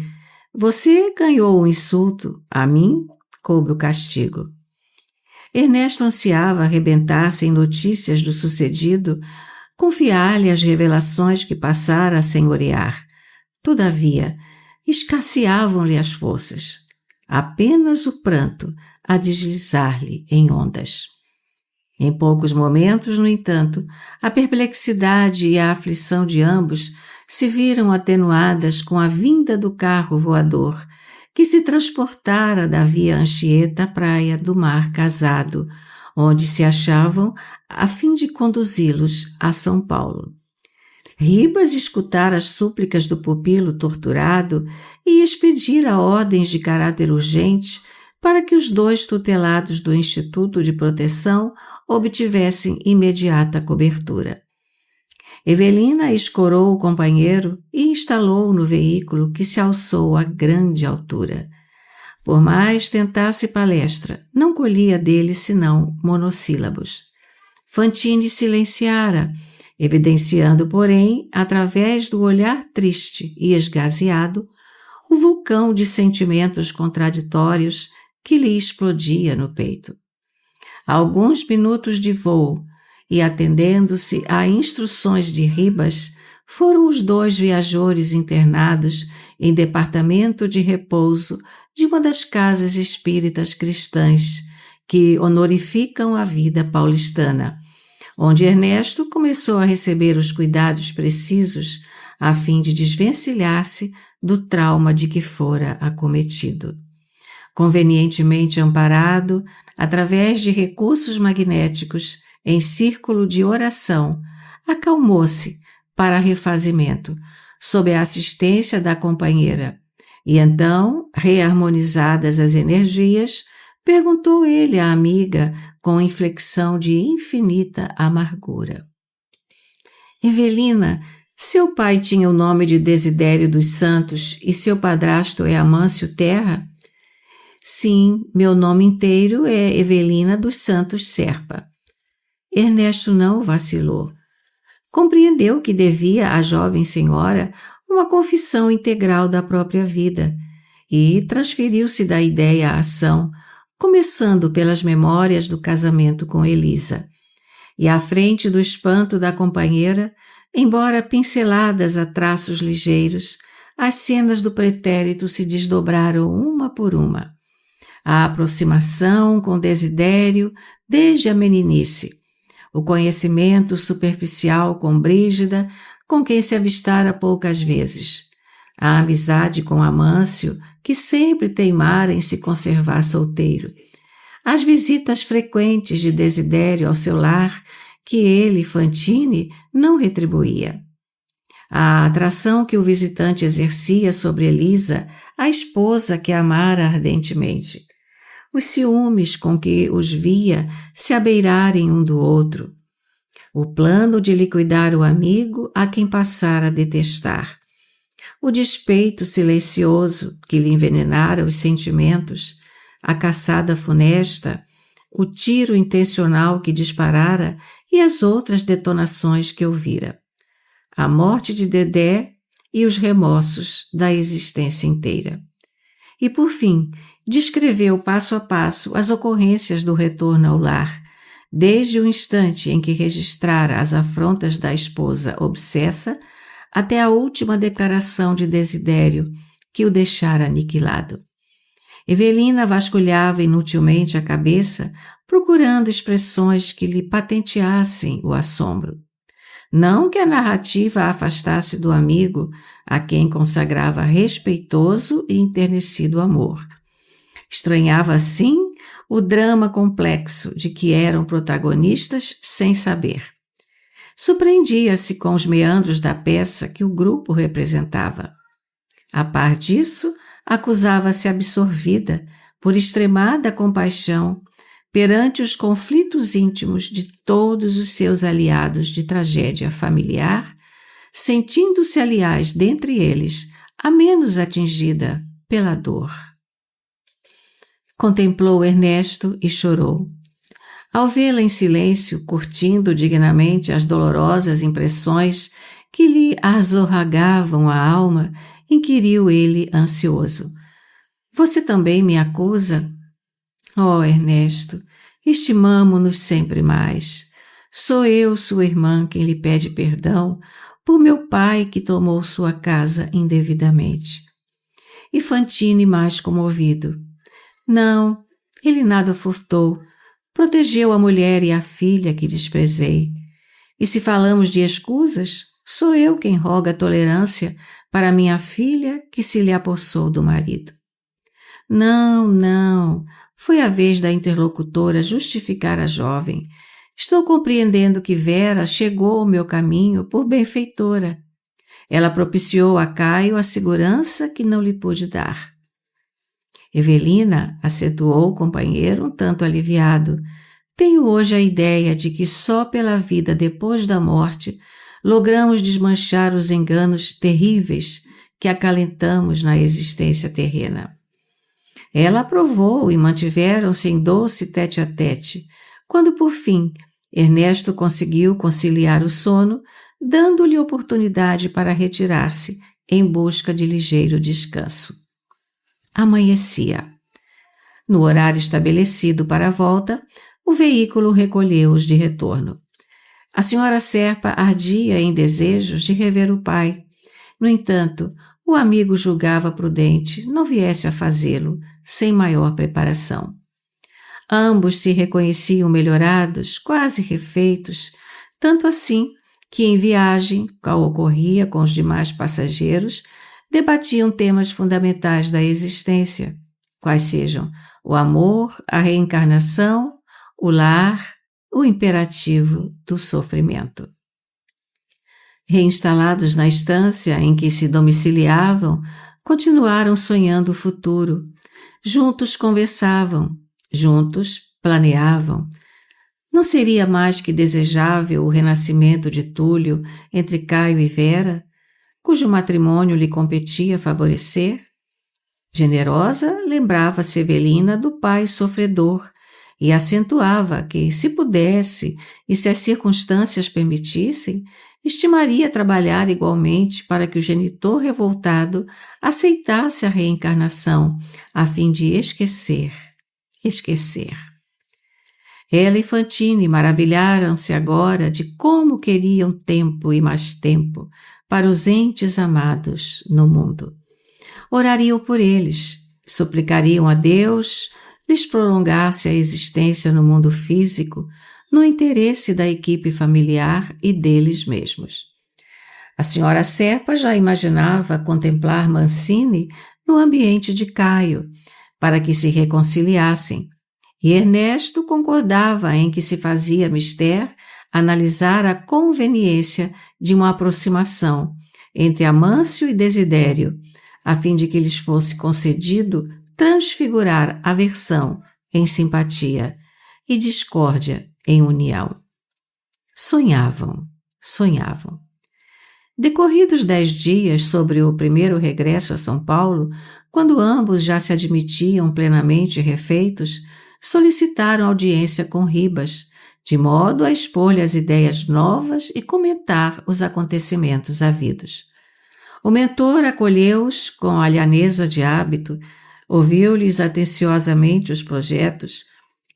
Você ganhou o insulto, a mim coube o castigo. Ernesto ansiava arrebentar-se em notícias do sucedido, confiar-lhe as revelações que passara a senhorear. Todavia, escasseavam-lhe as forças. Apenas o pranto a deslizar-lhe em ondas. Em poucos momentos, no entanto, a perplexidade e a aflição de ambos se viram atenuadas com a vinda do carro voador, que se transportara da Via Anchieta à praia do Mar Casado, onde se achavam a fim de conduzi-los a São Paulo. Ribas escutara as súplicas do pupilo torturado e expedira ordens de caráter urgente para que os 2 tutelados do Instituto de Proteção obtivessem imediata cobertura. Evelina escorou o companheiro e instalou no veículo que se alçou a grande altura. Por mais tentasse palestra, não colhia dele senão monossílabos. Fantine silenciara, evidenciando, porém, através do olhar triste e esgazeado, o vulcão de sentimentos contraditórios que lhe explodia no peito. Alguns minutos de voo, e atendendo-se a instruções de Ribas, foram os 2 viajores internados em departamento de repouso de uma das casas espíritas cristãs que honorificam a vida paulistana, onde Ernesto começou a receber os cuidados precisos a fim de desvencilhar-se do trauma de que fora acometido. Convenientemente amparado, através de recursos magnéticos, em círculo de oração, acalmou-se para refazimento, sob a assistência da companheira, e então, reharmonizadas as energias, perguntou ele à amiga com inflexão de infinita amargura. Evelina, seu pai tinha o nome de Desidério dos Santos e seu padrasto é Amâncio Terra? Sim, meu nome inteiro é Evelina dos Santos Serpa. Ernesto não vacilou. Compreendeu que devia à jovem senhora uma confissão integral da própria vida e transferiu-se da ideia à ação, começando pelas memórias do casamento com Elisa. E à frente do espanto da companheira, embora pinceladas a traços ligeiros, as cenas do pretérito se desdobraram uma por uma. A aproximação com Desidério desde a meninice, o conhecimento superficial com Brígida, com quem se avistara poucas vezes, a amizade com Amâncio, que sempre teimara em se conservar solteiro, as visitas frequentes de Desidério ao seu lar, que ele, Fantine, não retribuía. A atração que o visitante exercia sobre Elisa, a esposa que amara ardentemente. Os ciúmes com que os via se abeirarem um do outro. O plano de liquidar o amigo a quem passara a detestar. O despeito silencioso que lhe envenenara os sentimentos, a caçada funesta, o tiro intencional que disparara e as outras detonações que ouvira. A morte de Dedé e os remorsos da existência inteira. E, por fim, descreveu passo a passo as ocorrências do retorno ao lar, desde o instante em que registrara as afrontas da esposa obsessa até a última declaração de Desidério, que o deixara aniquilado. Evelina vasculhava inutilmente a cabeça, procurando expressões que lhe patenteassem o assombro. Não que a narrativa a afastasse do amigo, a quem consagrava respeitoso e enternecido amor. Estranhava, assim, o drama complexo de que eram protagonistas sem saber. Surpreendia-se com os meandros da peça que o grupo representava. A par disso, acusava-se absorvida por extremada compaixão perante os conflitos íntimos de todos os seus aliados de tragédia familiar, sentindo-se, aliás, dentre eles, a menos atingida pela dor. Contemplou Ernesto e chorou. Ao vê-la em silêncio, curtindo dignamente as dolorosas impressões que lhe azorragavam a alma, inquiriu ele ansioso. Você também me acusa? Oh, Ernesto, estimamo-nos sempre mais. Sou eu, sua irmã, quem lhe pede perdão por meu pai que tomou sua casa indevidamente. E Fantine mais comovido. Não, ele nada furtou. Protegeu a mulher e a filha que desprezei. E se falamos de escusas, sou eu quem roga tolerância para minha filha que se lhe apossou do marido. Não, foi a vez da interlocutora justificar a jovem. Estou compreendendo que Vera chegou ao meu caminho por benfeitora. Ela propiciou a Caio a segurança que não lhe pude dar. Evelina, acentuou o companheiro um tanto aliviado. Tenho hoje a ideia de que só pela vida depois da morte logramos desmanchar os enganos terríveis que acalentamos na existência terrena. Ela aprovou e mantiveram-se em doce tete-a-tete, quando por fim Ernesto conseguiu conciliar o sono, dando-lhe oportunidade para retirar-se em busca de ligeiro descanso. Amanhecia. No horário estabelecido para a volta, o veículo recolheu-os de retorno. A senhora Serpa ardia em desejos de rever o pai. No entanto, o amigo julgava prudente não viesse a fazê-lo sem maior preparação. Ambos se reconheciam melhorados, quase refeitos, tanto assim que em viagem, qual ocorria com os demais passageiros, debatiam temas fundamentais da existência, quais sejam o amor, a reencarnação, o lar, o imperativo do sofrimento. Reinstalados na estância em que se domiciliavam, continuaram sonhando o futuro. Juntos conversavam, juntos planeavam. Não seria mais que desejável o renascimento de Túlio entre Caio e Vera, cujo matrimônio lhe competia favorecer? Generosa, lembrava-se Evelina do pai sofredor e acentuava que, se pudesse e se as circunstâncias permitissem, estimaria trabalhar igualmente para que o genitor revoltado aceitasse a reencarnação, a fim de esquecer. Ela e Fantine maravilharam-se agora de como queriam tempo e mais tempo para os entes amados no mundo. Orariam por eles, suplicariam a Deus lhes prolongasse a existência no mundo físico, no interesse da equipe familiar e deles mesmos. A senhora Serpa já imaginava contemplar Mancini no ambiente de Caio, para que se reconciliassem, e Ernesto concordava em que se fazia mister analisar a conveniência de uma aproximação entre Amâncio e Desidério, a fim de que lhes fosse concedido transfigurar aversão em simpatia e discórdia em união. Sonhavam. Decorridos 10 dias sobre o primeiro regresso a São Paulo, quando ambos já se admitiam plenamente refeitos, solicitaram audiência com Ribas, de modo a expor-lhe as ideias novas e comentar os acontecimentos havidos. O mentor acolheu-os com a lhaneza de hábito, ouviu-lhes atenciosamente os projetos.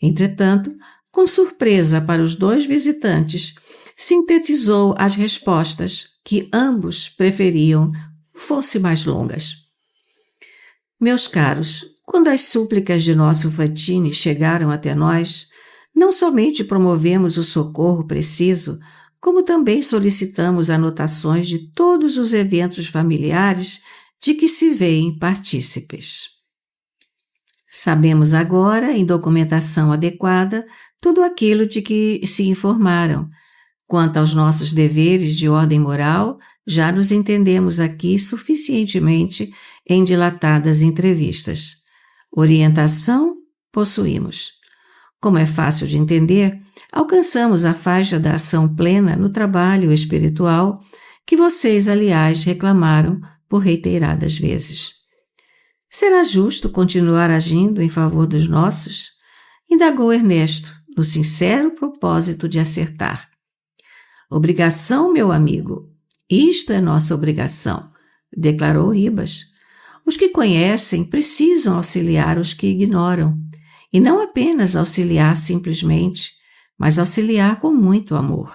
Entretanto, com surpresa para os 2 visitantes, sintetizou as respostas, que ambos preferiam fossem mais longas. Meus caros, quando as súplicas de nosso Fantine chegaram até nós, não somente promovemos o socorro preciso, como também solicitamos anotações de todos os eventos familiares de que se veem partícipes. Sabemos agora, em documentação adequada, tudo aquilo de que se informaram. Quanto aos nossos deveres de ordem moral, já nos entendemos aqui suficientemente em dilatadas entrevistas. Orientação possuímos. Como é fácil de entender, alcançamos a faixa da ação plena no trabalho espiritual que vocês, aliás, reclamaram por reiteradas vezes. Será justo continuar agindo em favor dos nossos? Indagou Ernesto, no sincero propósito de acertar. Obrigação, meu amigo. Isto é nossa obrigação, declarou Ribas. Os que conhecem precisam auxiliar os que ignoram, e não apenas auxiliar simplesmente, mas auxiliar com muito amor.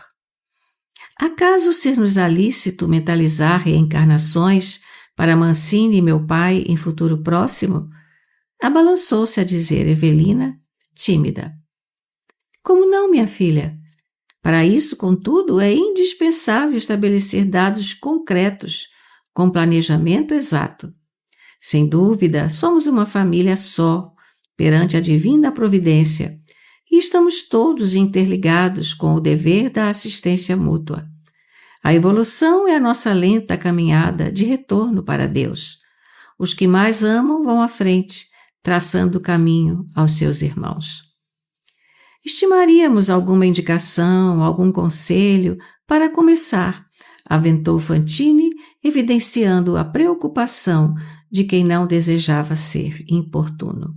Acaso ser-nos lícito mentalizar reencarnações para Mancini e meu pai em futuro próximo? Abalançou-se a dizer Evelina, tímida. Como não, minha filha? Para isso, contudo, é indispensável estabelecer dados concretos, com planejamento exato. Sem dúvida, somos uma família só, perante a divina providência, e estamos todos interligados com o dever da assistência mútua. A evolução é a nossa lenta caminhada de retorno para Deus. Os que mais amam vão à frente, traçando o caminho aos seus irmãos. Estimaríamos alguma indicação, algum conselho para começar, aventou Fantini, evidenciando a preocupação de quem não desejava ser importuno.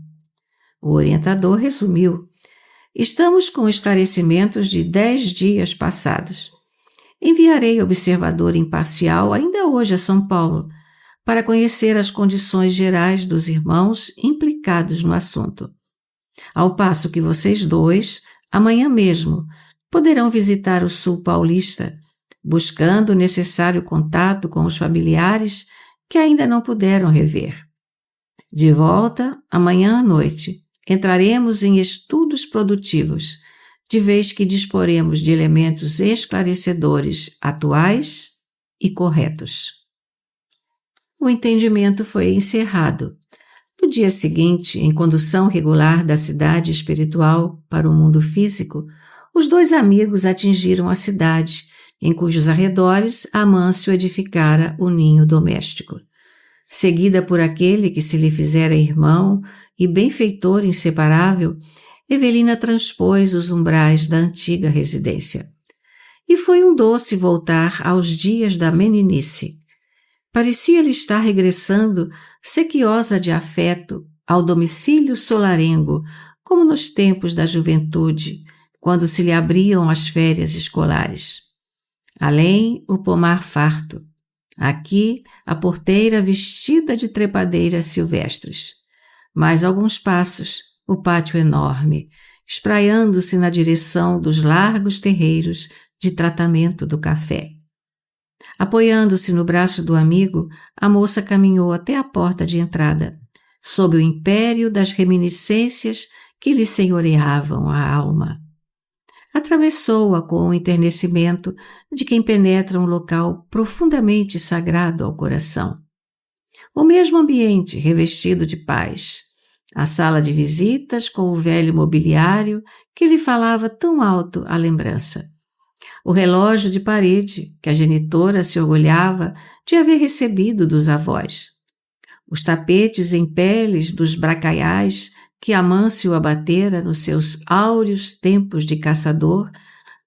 O orientador resumiu. Estamos com esclarecimentos de 10 dias passados. Enviarei observador imparcial ainda hoje a São Paulo, para conhecer as condições gerais dos irmãos implicados no assunto. Ao passo que vocês dois, amanhã mesmo, poderão visitar o sul paulista, buscando o necessário contato com os familiares que ainda não puderam rever. De volta, amanhã à noite, entraremos em estudos produtivos, de vez que disporemos de elementos esclarecedores atuais e corretos. O entendimento foi encerrado. No dia seguinte, em condução regular da cidade espiritual para o mundo físico, os dois amigos atingiram a cidade, em cujos arredores Amâncio edificara o ninho doméstico. Seguida por aquele que se lhe fizera irmão e benfeitor inseparável, Evelina transpôs os umbrais da antiga residência. E foi um doce voltar aos dias da meninice. Parecia-lhe estar regressando, sequiosa de afeto, ao domicílio solarengo, como nos tempos da juventude, quando se lhe abriam as férias escolares. Além, o pomar farto. Aqui, a porteira vestida de trepadeiras silvestres. Mais alguns passos, o pátio enorme, espraiando-se na direção dos largos terreiros de tratamento do café. Apoiando-se no braço do amigo, a moça caminhou até a porta de entrada, sob o império das reminiscências que lhe senhoreavam a alma. Atravessou-a com o enternecimento de quem penetra um local profundamente sagrado ao coração. O mesmo ambiente revestido de paz, a sala de visitas com o velho mobiliário que lhe falava tão alto a lembrança. O relógio de parede que a genitora se orgulhava de haver recebido dos avós. Os tapetes em peles dos bracaiais que Amâncio abatera nos seus áureos tempos de caçador,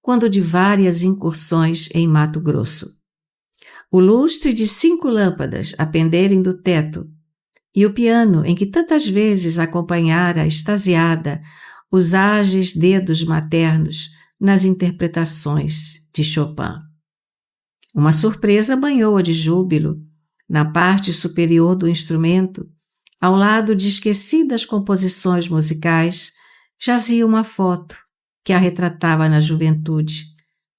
quando de várias incursões em Mato Grosso. O lustre de 5 lâmpadas a penderem do teto, e o piano em que tantas vezes acompanhara extasiada os ágeis dedos maternos nas interpretações de Chopin. Uma surpresa banhou-a de júbilo. Na parte superior do instrumento, ao lado de esquecidas composições musicais, jazia uma foto que a retratava na juventude,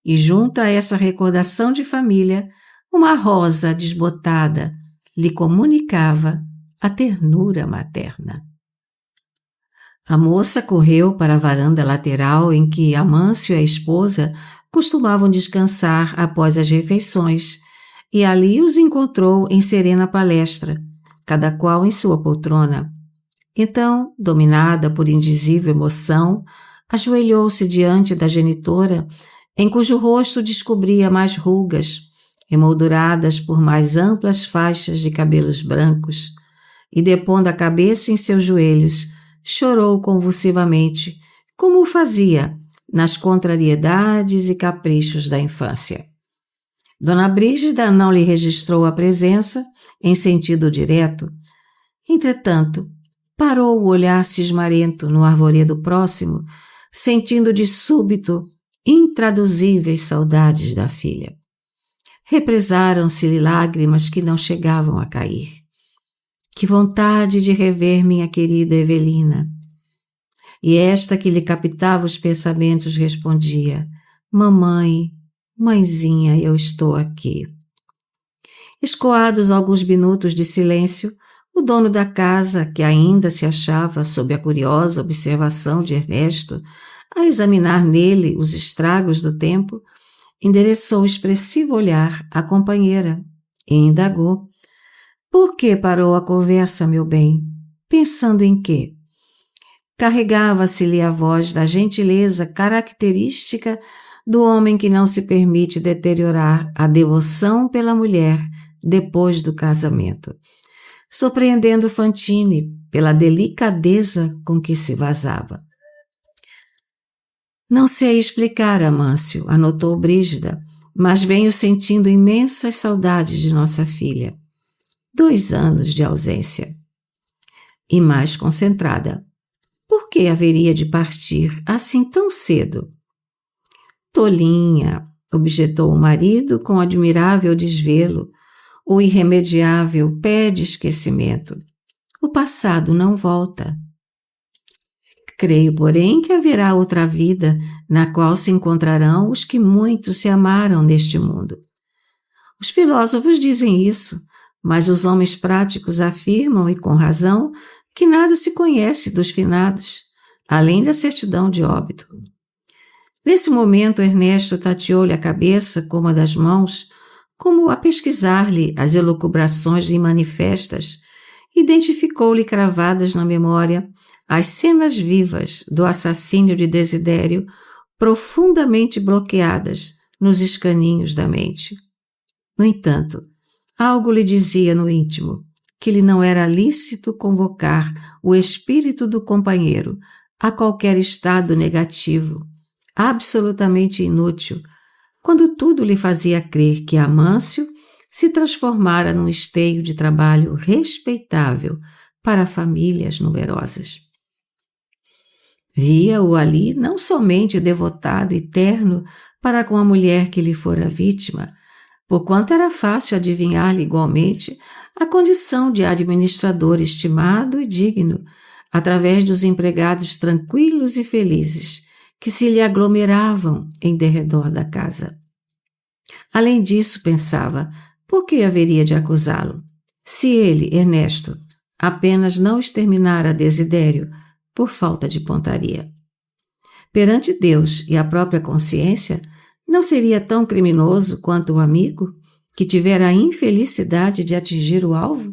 e junto a essa recordação de família, uma rosa desbotada lhe comunicava a ternura materna. A moça correu para a varanda lateral em que Amâncio e a esposa costumavam descansar após as refeições, e ali os encontrou em serena palestra, cada qual em sua poltrona. Então, dominada por indizível emoção, ajoelhou-se diante da genitora, em cujo rosto descobria mais rugas, emolduradas por mais amplas faixas de cabelos brancos, e depondo a cabeça em seus joelhos, chorou convulsivamente, como o fazia nas contrariedades e caprichos da infância. Dona Brígida não lhe registrou a presença, em sentido direto, Entretanto, parou o olhar cismarento no arvoredo próximo, sentindo de súbito intraduzíveis saudades da filha. Represaram-se-lhe lágrimas que não chegavam a cair. Que vontade de rever minha querida Evelina! E esta que lhe captava os pensamentos respondia: mamãe, mãezinha, eu estou aqui. Escoados alguns minutos de silêncio, o dono da casa, que ainda se achava sob a curiosa observação de Ernesto, a examinar nele os estragos do tempo, endereçou expressivo olhar à companheira e indagou: por que parou a conversa, meu bem? Pensando em quê? Carregava-se-lhe a voz da gentileza característica do homem que não se permite deteriorar a devoção pela mulher depois do casamento, surpreendendo Fantine pela delicadeza com que se vazava. Não sei explicar, Amâncio, anotou Brígida, mas venho sentindo imensas saudades de nossa filha. 2 anos de ausência. E mais concentrada. Por que haveria de partir assim tão cedo? Tolinha, objetou o marido com admirável desvelo, o irremediável pé de esquecimento. O passado não volta. Creio, porém, que haverá outra vida na qual se encontrarão os que muito se amaram neste mundo. Os filósofos dizem isso, mas os homens práticos afirmam, e com razão, que nada se conhece dos finados, além da certidão de óbito. Nesse momento, Ernesto tateou-lhe a cabeça com uma das mãos, como a pesquisar-lhe as elucubrações manifestas, identificou-lhe cravadas na memória as cenas vivas do assassínio de Desidério, profundamente bloqueadas nos escaninhos da mente. No entanto, algo lhe dizia no íntimo que lhe não era lícito convocar o espírito do companheiro a qualquer estado negativo, absolutamente inútil, quando tudo lhe fazia crer que Amâncio se transformara num esteio de trabalho respeitável para famílias numerosas. Via-o ali não somente devotado e terno para com a mulher que lhe fora vítima, porquanto era fácil adivinhar-lhe igualmente a condição de administrador estimado e digno, através dos empregados tranquilos e felizes que se lhe aglomeravam em derredor da casa. Além disso, pensava, por que haveria de acusá-lo? Se ele, Ernesto, apenas não exterminara Desidério por falta de pontaria. Perante Deus e a própria consciência, não seria tão criminoso quanto o amigo que tivera a infelicidade de atingir o alvo?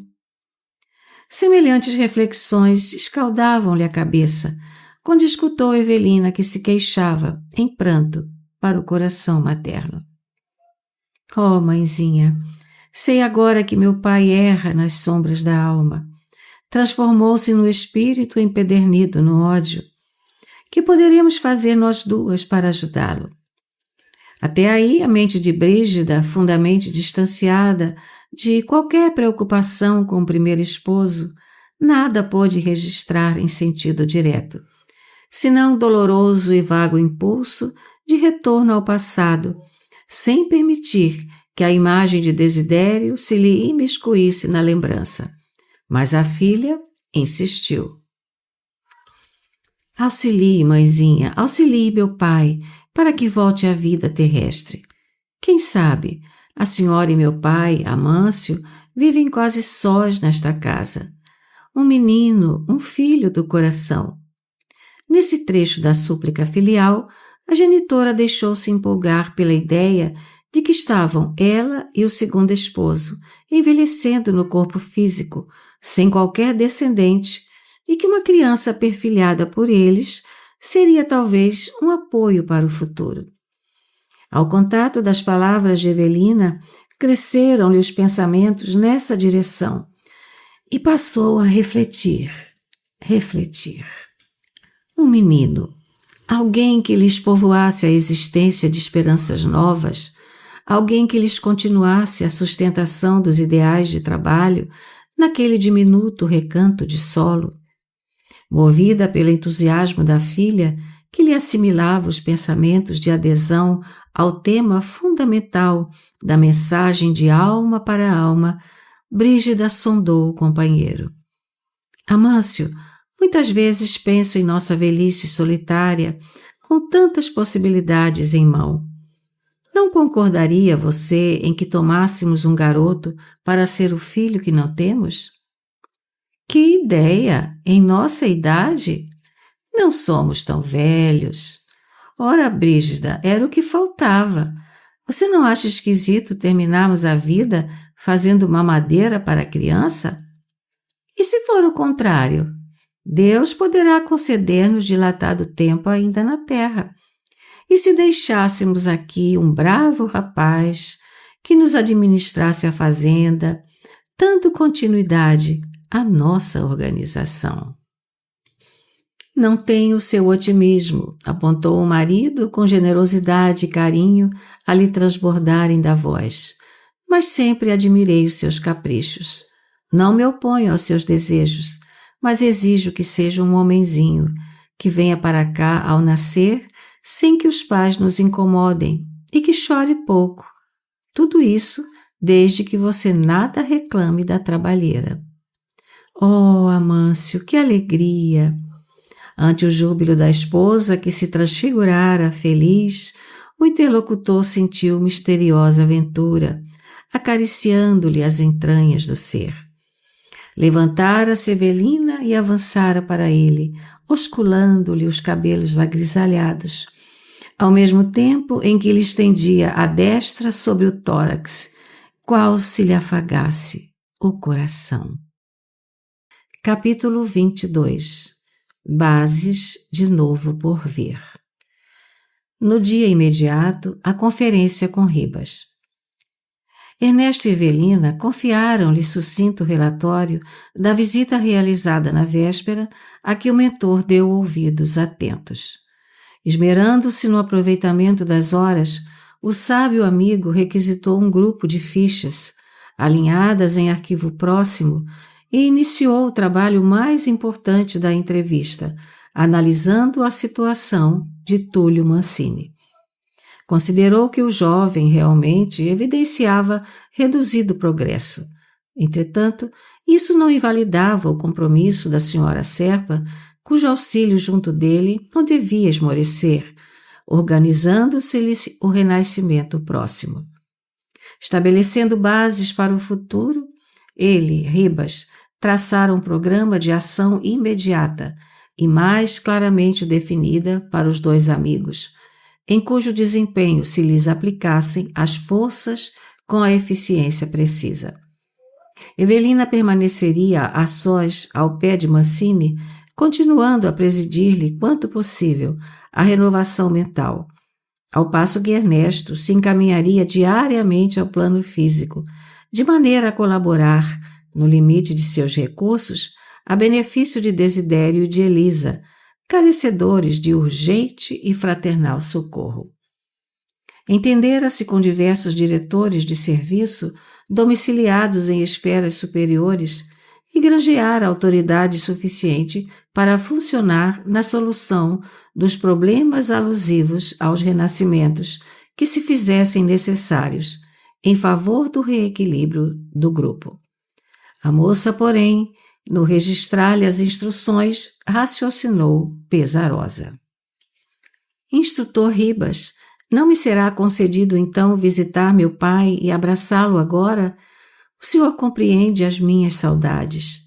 Semelhantes reflexões escaldavam-lhe a cabeça quando escutou Evelina que se queixava, em pranto, para o coração materno. Oh, mãezinha, sei agora que meu pai erra nas sombras da alma. Transformou-se no espírito empedernido no ódio. Que poderíamos fazer nós duas para ajudá-lo? Até aí, a mente de Brígida, fundamente distanciada de qualquer preocupação com o primeiro esposo, nada pôde registrar em sentido direto, senão doloroso e vago impulso de retorno ao passado, sem permitir que a imagem de Desidério se lhe imiscuísse na lembrança. Mas a filha insistiu. Auxilie, mãezinha, auxilie meu pai, para que volte à vida terrestre. Quem sabe, a senhora e meu pai, Amâncio, vivem quase sós nesta casa. Um menino, um filho do coração. Nesse trecho da súplica filial, a genitora deixou-se empolgar pela ideia de que estavam ela e o segundo esposo envelhecendo no corpo físico, sem qualquer descendente, e que uma criança perfilhada por eles seria talvez um apoio para o futuro. Ao contato das palavras de Evelina, cresceram-lhe os pensamentos nessa direção, e passou a refletir. Um menino, alguém que lhes povoasse a existência de esperanças novas, alguém que lhes continuasse a sustentação dos ideais de trabalho, naquele diminuto recanto de solo. Movida pelo entusiasmo da filha, que lhe assimilava os pensamentos de adesão ao tema fundamental da mensagem de alma para alma, Brígida sondou o companheiro. Amâncio, muitas vezes penso em nossa velhice solitária, com tantas possibilidades em mão. Não concordaria você em que tomássemos um garoto para ser o filho que não temos? Que ideia! Em nossa idade? Não somos tão velhos. Ora, Brígida, era o que faltava. Você não acha esquisito terminarmos a vida fazendo mamadeira para a criança? E se for o contrário? Deus poderá conceder-nos dilatado tempo ainda na terra. E se deixássemos aqui um bravo rapaz que nos administrasse a fazenda, dando continuidade à nossa organização? Não tenho o seu otimismo, apontou o marido com generosidade e carinho a lhe transbordarem da voz, mas sempre admirei os seus caprichos. Não me oponho aos seus desejos, mas exijo que seja um homenzinho, que venha para cá ao nascer sem que os pais nos incomodem e que chore pouco. Tudo isso desde que você nada reclame da trabalheira. Oh, Amâncio, que alegria! Ante o júbilo da esposa que se transfigurara feliz, o interlocutor sentiu misteriosa aventura, acariciando-lhe as entranhas do ser. Levantara-se Evelina e avançara para ele, osculando-lhe os cabelos agrisalhados, ao mesmo tempo em que lhe estendia a destra sobre o tórax, qual se lhe afagasse o coração. Capítulo 22. Bases de novo por vir. No dia imediato, a conferência com Ribas. Ernesto e Evelina confiaram-lhe sucinto relatório da visita realizada na véspera, a que o mentor deu ouvidos atentos. Esmerando-se no aproveitamento das horas, o sábio amigo requisitou um grupo de fichas, alinhadas em arquivo próximo, e iniciou o trabalho mais importante da entrevista, analisando a situação de Túlio Mancini. Considerou que o jovem realmente evidenciava reduzido progresso. Entretanto, isso não invalidava o compromisso da senhora Serpa, cujo auxílio junto dele não devia esmorecer, organizando-se-lhe o renascimento próximo. Estabelecendo bases para o futuro, ele, Ribas, traçara um programa de ação imediata e mais claramente definida para os dois amigos, em cujo desempenho se lhes aplicassem as forças com a eficiência precisa. Evelina permaneceria a sós ao pé de Mancini, continuando a presidir-lhe, quanto possível, a renovação mental, ao passo que Ernesto se encaminharia diariamente ao plano físico, de maneira a colaborar, no limite de seus recursos, a benefício de Desidério e de Elisa, carecedores de urgente e fraternal socorro. Entendera-se com diversos diretores de serviço domiciliados em esferas superiores e granjeara autoridade suficiente para funcionar na solução dos problemas alusivos aos renascimentos que se fizessem necessários em favor do reequilíbrio do grupo. A moça, porém, no registrar-lhe as instruções, raciocinou pesarosa. Instrutor Ribas, não me será concedido então visitar meu pai e abraçá-lo agora? O senhor compreende as minhas saudades.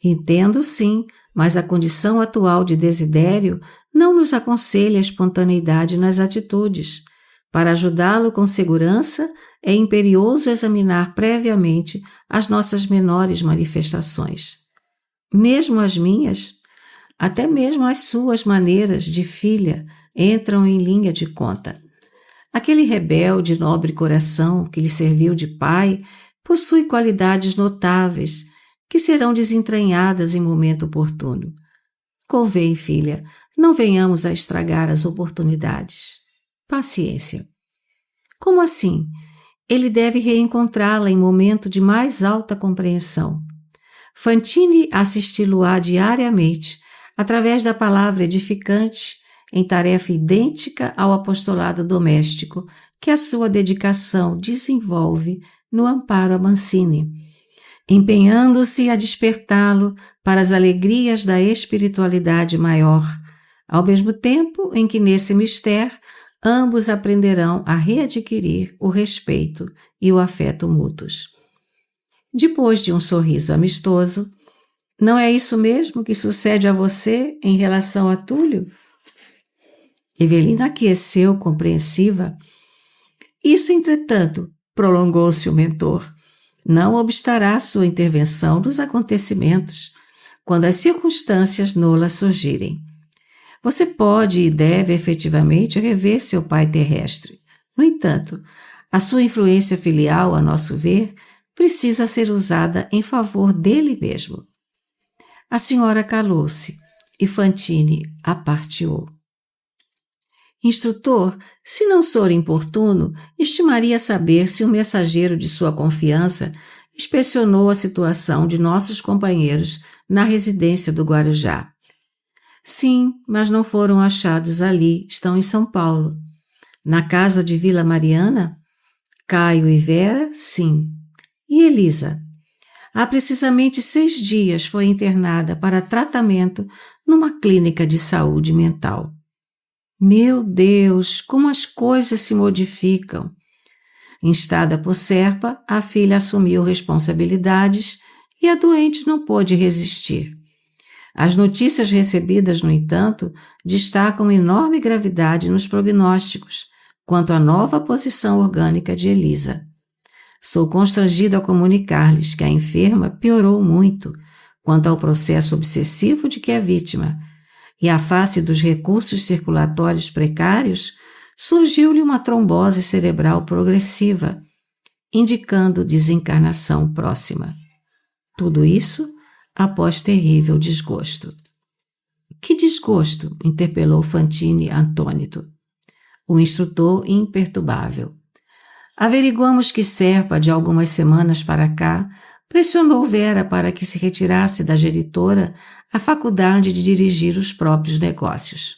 Entendo, sim, mas a condição atual de Desidério não nos aconselha a espontaneidade nas atitudes. Para ajudá-lo com segurança, é imperioso examinar previamente as nossas menores manifestações. Mesmo as minhas, até mesmo as suas maneiras de filha entram em linha de conta. Aquele rebelde nobre coração que lhe serviu de pai possui qualidades notáveis que serão desentranhadas em momento oportuno. Convém, filha, não venhamos a estragar as oportunidades. Paciência. Como assim? Ele deve reencontrá-la em momento de mais alta compreensão. Fantine assisti-lo-á diariamente, através da palavra edificante, em tarefa idêntica ao apostolado doméstico que a sua dedicação desenvolve no amparo a Mancini, empenhando-se a despertá-lo para as alegrias da espiritualidade maior, ao mesmo tempo em que nesse mistério ambos aprenderão a readquirir o respeito e o afeto mútuos. Depois de um sorriso amistoso: não é isso mesmo que sucede a você em relação a Túlio? Evelina aqueceu, compreensiva. Isso, entretanto, prolongou-se o mentor, não obstará sua intervenção nos acontecimentos, quando as circunstâncias nolas surgirem. Você pode e deve efetivamente rever seu pai terrestre. No entanto, a sua influência filial, a nosso ver, precisa ser usada em favor dele mesmo. A senhora calou-se e Fantine aparteou. Instrutor, se não sou importuno, estimaria saber se o mensageiro de sua confiança inspecionou a situação de nossos companheiros na residência do Guarujá. Sim, mas não foram achados ali, estão em São Paulo. Na casa de Vila Mariana? Caio e Vera, sim. E Elisa? Há precisamente 6 dias foi internada para tratamento numa clínica de saúde mental. Meu Deus, como as coisas se modificam! Instada por Serpa, a filha assumiu responsabilidades e a doente não pôde resistir. As notícias recebidas, no entanto, destacam enorme gravidade nos prognósticos quanto à nova posição orgânica de Elisa. Sou constrangido a comunicar-lhes que a enferma piorou muito quanto ao processo obsessivo de que é vítima, e à face dos recursos circulatórios precários, surgiu-lhe uma trombose cerebral progressiva, indicando desencarnação próxima. Tudo isso após terrível desgosto. Que desgosto? Interpelou Fantine atônito. O instrutor imperturbável. Averiguamos que Serpa, de algumas semanas para cá, pressionou Vera para que se retirasse da geritora a faculdade de dirigir os próprios negócios.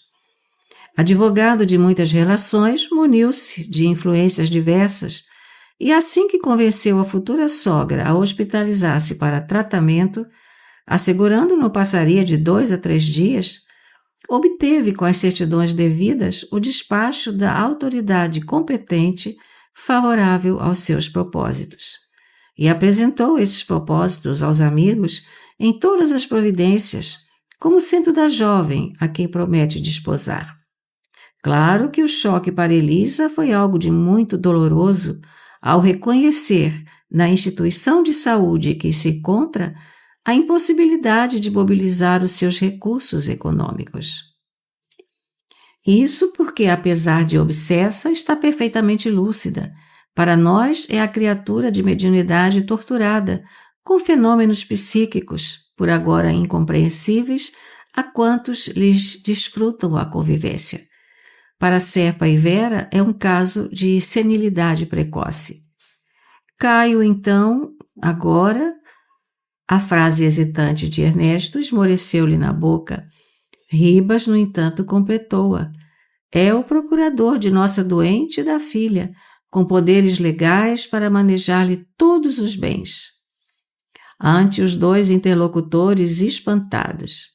Advogado de muitas relações, muniu-se de influências diversas e, assim que convenceu a futura sogra a hospitalizar-se para tratamento, assegurando não passaria de 2 a 3 dias, obteve com as certidões devidas o despacho da autoridade competente favorável aos seus propósitos, e apresentou esses propósitos aos amigos em todas as providências, como sendo da jovem a quem promete desposar. Claro que o choque para Elisa foi algo de muito doloroso ao reconhecer na instituição de saúde que se encontra a impossibilidade de mobilizar os seus recursos econômicos. Isso porque, apesar de obsessa, está perfeitamente lúcida. Para nós, é a criatura de mediunidade torturada, com fenômenos psíquicos, por agora incompreensíveis, a quantos lhes desfrutam a convivência. Para Serpa e Vera, é um caso de senilidade precoce. Caio, então, agora... A frase hesitante de Ernesto esmoreceu-lhe na boca. Ribas, no entanto, completou-a. É o procurador de nossa doente e da filha, com poderes legais para manejar-lhe todos os bens. Ante os 2 interlocutores espantados.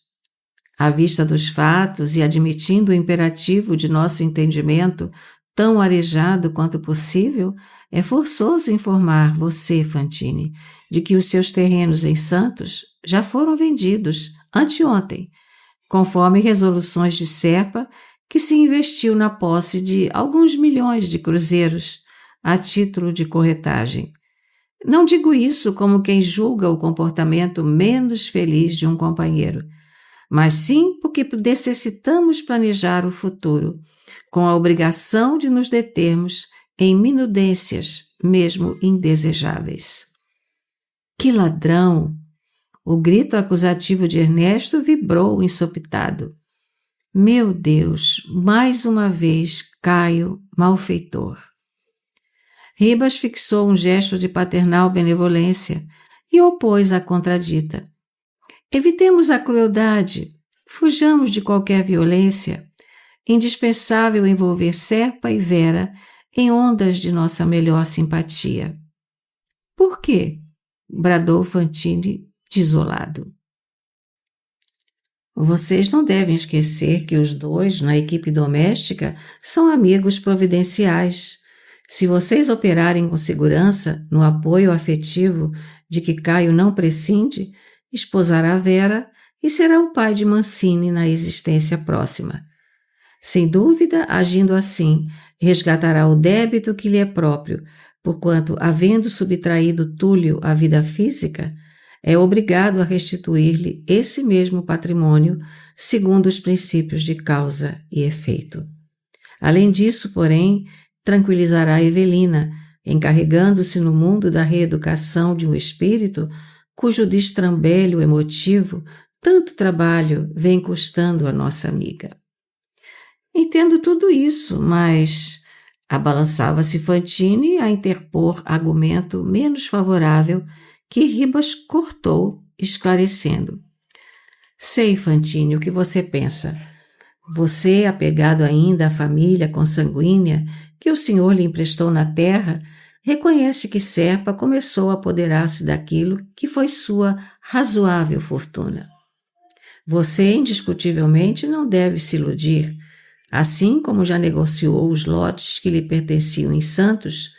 À vista dos fatos e admitindo o imperativo de nosso entendimento, tão arejado quanto possível, é forçoso informar você, Fantine, de que os seus terrenos em Santos já foram vendidos anteontem, conforme resoluções de Serpa, que se investiu na posse de alguns milhões de cruzeiros a título de corretagem. Não digo isso como quem julga o comportamento menos feliz de um companheiro, mas sim porque necessitamos planejar o futuro, com a obrigação de nos determos em minudências, mesmo indesejáveis. Que ladrão! O grito acusativo de Ernesto vibrou ensopitado. Meu Deus, mais uma vez Caio, malfeitor. Ribas fixou um gesto de paternal benevolência e opôs a contradita. Evitemos a crueldade, fujamos de qualquer violência. Indispensável envolver Serpa e Vera em ondas de nossa melhor simpatia. Por quê? Bradou Fantine, desolado. Vocês não devem esquecer que os dois, na equipe doméstica, são amigos providenciais. Se vocês operarem com segurança no apoio afetivo de que Caio não prescinde, esposará Vera e será o pai de Mancini na existência próxima. Sem dúvida, agindo assim, resgatará o débito que lhe é próprio, porquanto, havendo subtraído Túlio à vida física, é obrigado a restituir-lhe esse mesmo patrimônio, segundo os princípios de causa e efeito. Além disso, porém, tranquilizará Evelina, encarregando-se no mundo da reeducação de um espírito cujo destrambelho emotivo tanto trabalho vem custando à nossa amiga. Entendo tudo isso, mas abalançava-se Fantine a interpor argumento menos favorável que Ribas cortou, esclarecendo. Sei, Fantine, o que você pensa. Você, apegado ainda à família consanguínea que o senhor lhe emprestou na terra, reconhece que Serpa começou a apoderar-se daquilo que foi sua razoável fortuna. Você, indiscutivelmente, não deve se iludir. Assim como já negociou os lotes que lhe pertenciam em Santos,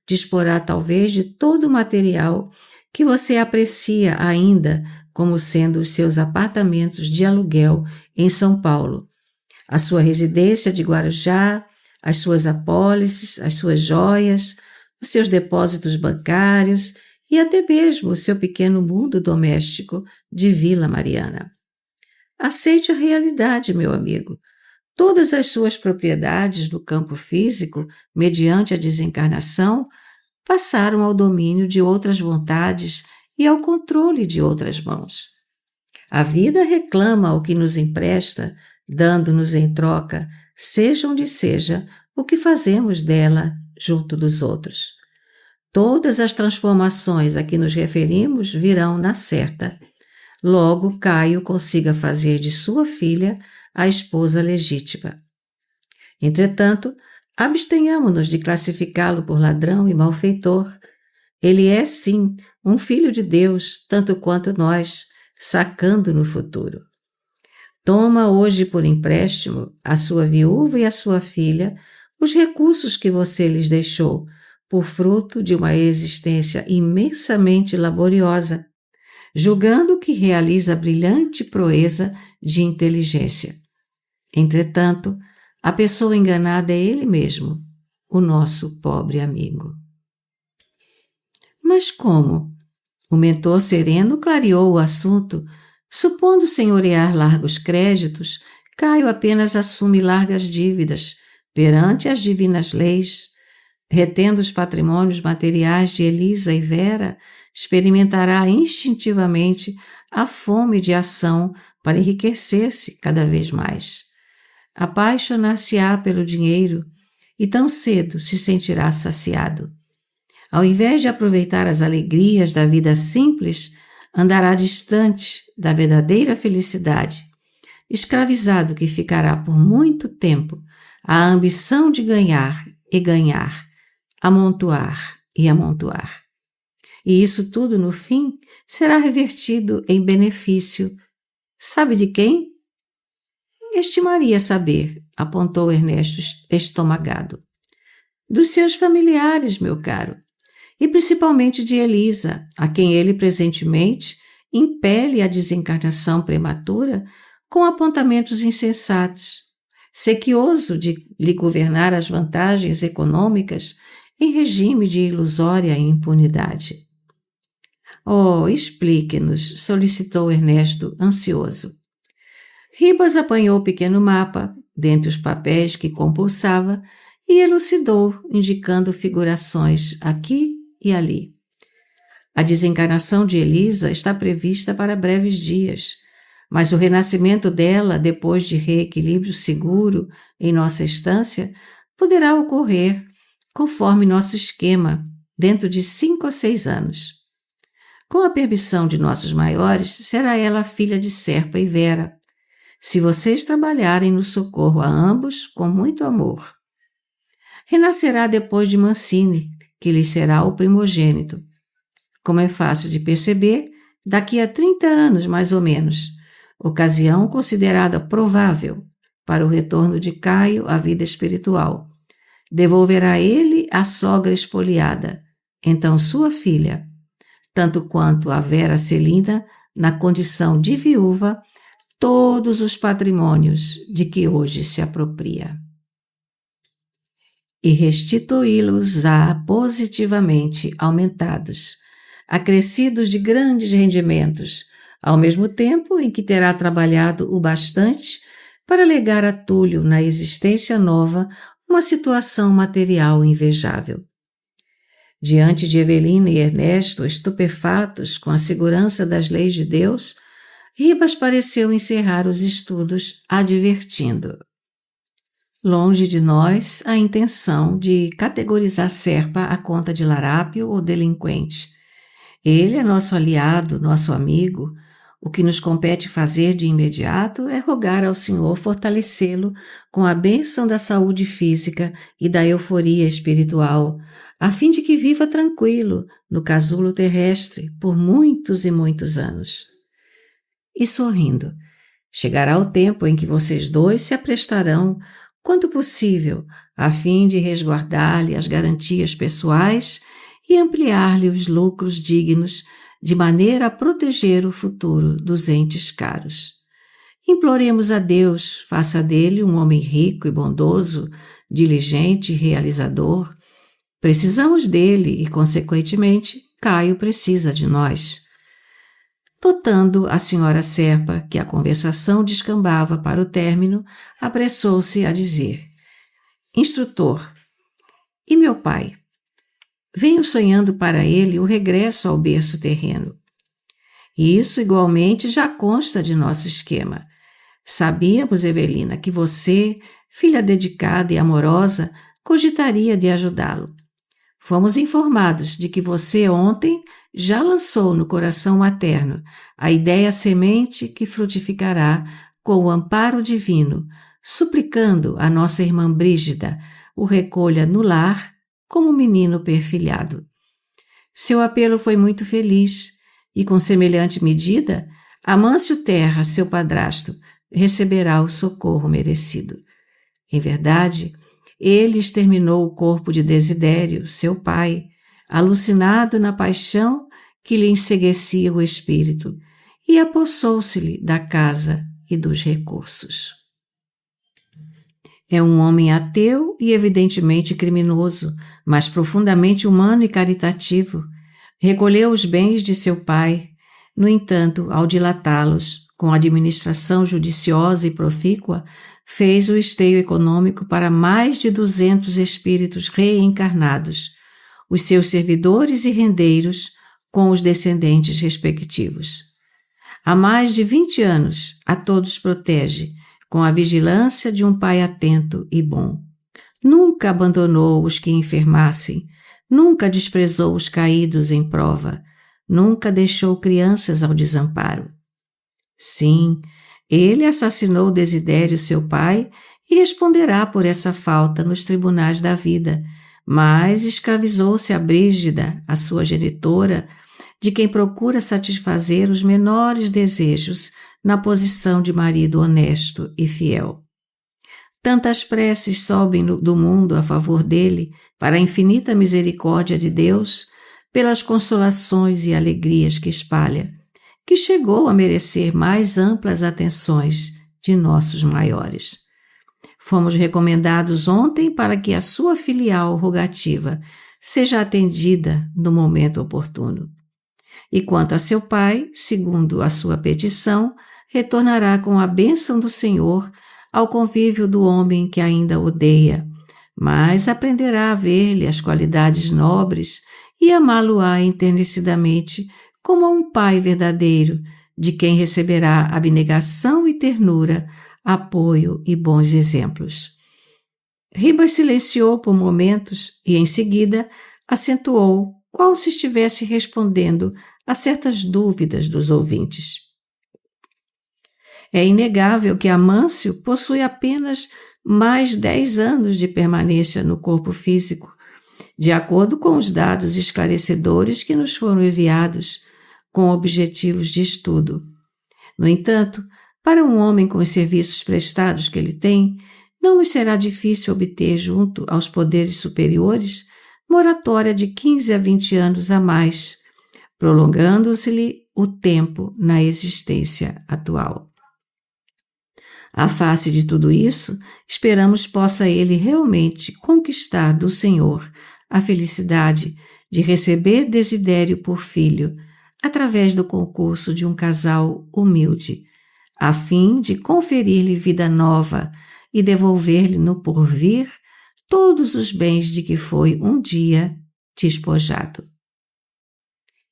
disporá talvez de todo o material que você aprecia ainda como sendo os seus apartamentos de aluguel em São Paulo, a sua residência de Guarujá, as suas apólices, as suas joias, os seus depósitos bancários e até mesmo o seu pequeno mundo doméstico de Vila Mariana. Aceite a realidade, meu amigo. Todas as suas propriedades no campo físico, mediante a desencarnação, passaram ao domínio de outras vontades e ao controle de outras mãos. A vida reclama o que nos empresta, dando-nos em troca, seja onde seja, o que fazemos dela junto dos outros. Todas as transformações a que nos referimos virão na certa. Logo, Caio consiga fazer de sua filha a esposa legítima. Entretanto, abstenhamo-nos de classificá-lo por ladrão e malfeitor. Ele é, sim, um filho de Deus, tanto quanto nós, sacando no futuro. Toma hoje por empréstimo a sua viúva e a sua filha os recursos que você lhes deixou, por fruto de uma existência imensamente laboriosa, julgando que realiza brilhante proeza de inteligência. Entretanto, a pessoa enganada é ele mesmo, o nosso pobre amigo. Mas como? O mentor sereno clareou o assunto. Supondo senhorear largos créditos, Caio apenas assume largas dívidas perante as divinas leis. Retendo os patrimônios materiais de Elisa e Vera, experimentará instintivamente a fome de ação para enriquecer-se cada vez mais. Apaixonar-se-á pelo dinheiro e tão cedo se sentirá saciado. Ao invés de aproveitar as alegrias da vida simples, andará distante da verdadeira felicidade, escravizado que ficará por muito tempo à ambição de ganhar e ganhar, amontoar e amontoar. E isso tudo, no fim, será revertido em benefício. Sabe de quem? Estimaria saber, apontou Ernesto estomagado. Dos seus familiares, meu caro, e principalmente de Elisa, a quem ele presentemente impele a desencarnação prematura com apontamentos insensatos, sequioso de lhe governar as vantagens econômicas em regime de ilusória impunidade. Oh, explique-nos, solicitou Ernesto, ansioso. Ribas apanhou o pequeno mapa, dentre os papéis que compulsava, e elucidou, indicando figurações aqui e ali. A desencarnação de Elisa está prevista para breves dias, mas o renascimento dela, depois de reequilíbrio seguro em nossa estância, poderá ocorrer, conforme nosso esquema, dentro de 5 a 6 anos. Com a permissão de nossos maiores, será ela filha de Serpa e Vera, se vocês trabalharem no socorro a ambos com muito amor. Renascerá depois de Mancini, que lhe será o primogênito. Como é fácil de perceber, daqui a 30 anos mais ou menos, ocasião considerada provável para o retorno de Caio à vida espiritual, devolverá ele a sogra espoliada, então sua filha, tanto quanto a Vera Celina, na condição de viúva, todos os patrimônios de que hoje se apropria. E restituí-los-á positivamente aumentados, acrescidos de grandes rendimentos, ao mesmo tempo em que terá trabalhado o bastante para legar a Túlio na existência nova uma situação material invejável. Diante de Evelina e Ernesto, estupefatos com a segurança das leis de Deus, Ribas pareceu encerrar os estudos advertindo: longe de nós a intenção de categorizar Serpa à conta de larápio ou delinquente. Ele é nosso aliado, nosso amigo. O que nos compete fazer de imediato é rogar ao Senhor fortalecê-lo com a bênção da saúde física e da euforia espiritual, a fim de que viva tranquilo no casulo terrestre por muitos e muitos anos. E sorrindo, chegará o tempo em que vocês dois se aprestarão, quanto possível, a fim de resguardar-lhe as garantias pessoais e ampliar-lhe os lucros dignos, de maneira a proteger o futuro dos entes caros. Imploremos a Deus, faça dele um homem rico e bondoso, diligente e realizador. Precisamos dele e, consequentemente, Caio precisa de nós. Notando a senhora Serpa que a conversação descambava para o término, apressou-se a dizer: instrutor, e meu pai? Venho sonhando para ele o regresso ao berço terreno. E isso igualmente já consta de nosso esquema. Sabíamos, Evelina, que você, filha dedicada e amorosa, cogitaria de ajudá-lo. Fomos informados de que você ontem já lançou no coração materno a ideia semente que frutificará com o amparo divino, suplicando a nossa irmã Brígida o recolha no lar como menino perfilhado. Seu apelo foi muito feliz e, com semelhante medida, Amâncio Terra, seu padrasto, receberá o socorro merecido. Em verdade, ele exterminou o corpo de Desidério, seu pai, alucinado na paixão que lhe enseguecia o espírito, e apossou-se-lhe da casa e dos recursos. É um homem ateu e evidentemente criminoso, mas profundamente humano e caritativo. Recolheu os bens de seu pai. No entanto, ao dilatá-los, com administração judiciosa e profícua, fez o esteio econômico para mais de 200 espíritos reencarnados, os seus servidores e rendeiros, com os descendentes respectivos. Há mais de 20 anos, a todos protege, com a vigilância de um pai atento e bom. Nunca abandonou os que enfermassem, nunca desprezou os caídos em prova, nunca deixou crianças ao desamparo. Sim, ele assassinou Desidério, seu pai, e responderá por essa falta nos tribunais da vida, mas escravizou-se a Brígida, a sua genitora, de quem procura satisfazer os menores desejos na posição de marido honesto e fiel. Tantas preces sobem do mundo a favor dele, para a infinita misericórdia de Deus, pelas consolações e alegrias que espalha, que chegou a merecer mais amplas atenções de nossos maiores. Fomos recomendados ontem para que a sua filial rogativa seja atendida no momento oportuno. E quanto a seu pai, segundo a sua petição, retornará com a bênção do Senhor ao convívio do homem que ainda odeia, mas aprenderá a ver-lhe as qualidades nobres e amá-lo-á enternecidamente como a um pai verdadeiro, de quem receberá abnegação e ternura, apoio e bons exemplos. Ribas silenciou por momentos e, em seguida, acentuou, qual se estivesse respondendo a certas dúvidas dos ouvintes. É inegável que Amâncio possui apenas mais 10 anos de permanência no corpo físico, de acordo com os dados esclarecedores que nos foram enviados com objetivos de estudo. No entanto, para um homem com os serviços prestados que ele tem, não nos será difícil obter, junto aos poderes superiores, moratória de 15 a 20 anos a mais, prolongando-se-lhe o tempo na existência atual. À face de tudo isso, esperamos possa ele realmente conquistar do Senhor a felicidade de receber Desidério por filho, através do concurso de um casal humilde, a fim de conferir-lhe vida nova e devolver-lhe no porvir todos os bens de que foi um dia despojado.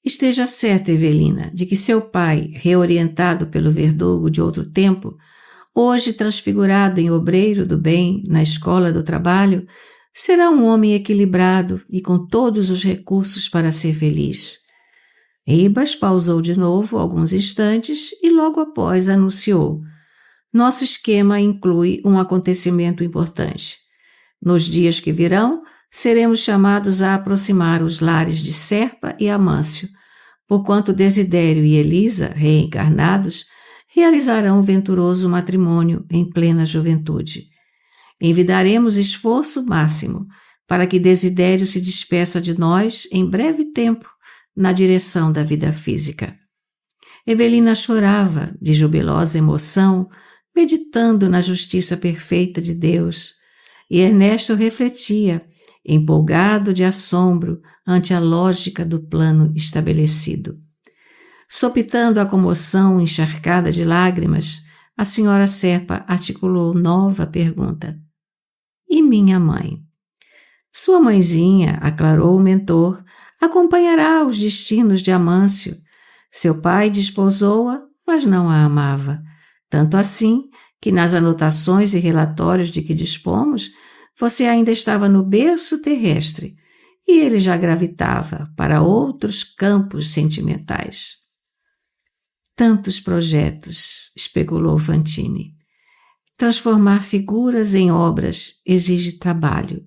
Esteja certa, Evelina, de que seu pai, reorientado pelo verdugo de outro tempo, hoje transfigurado em obreiro do bem na escola do trabalho, será um homem equilibrado e com todos os recursos para ser feliz. Ribas pausou de novo alguns instantes e logo após anunciou: nosso esquema inclui um acontecimento importante. Nos dias que virão, seremos chamados a aproximar os lares de Serpa e Amâncio, porquanto Desidério e Elisa, reencarnados, realizarão um venturoso matrimônio em plena juventude. Envidaremos esforço máximo para que Desidério se despeça de nós em breve tempo na direção da vida física. Evelina chorava de jubilosa emoção, meditando na justiça perfeita de Deus, e Ernesto refletia, empolgado de assombro ante a lógica do plano estabelecido. Sopitando a comoção encharcada de lágrimas, a senhora Serpa articulou nova pergunta. E minha mãe? Sua mãezinha, aclarou o mentor, acompanhará os destinos de Amâncio. Seu pai desposou-a, mas não a amava. Tanto assim que nas anotações e relatórios de que dispomos, você ainda estava no berço terrestre e ele já gravitava para outros campos sentimentais. Tantos projetos, especulou Fantini. Transformar figuras em obras exige trabalho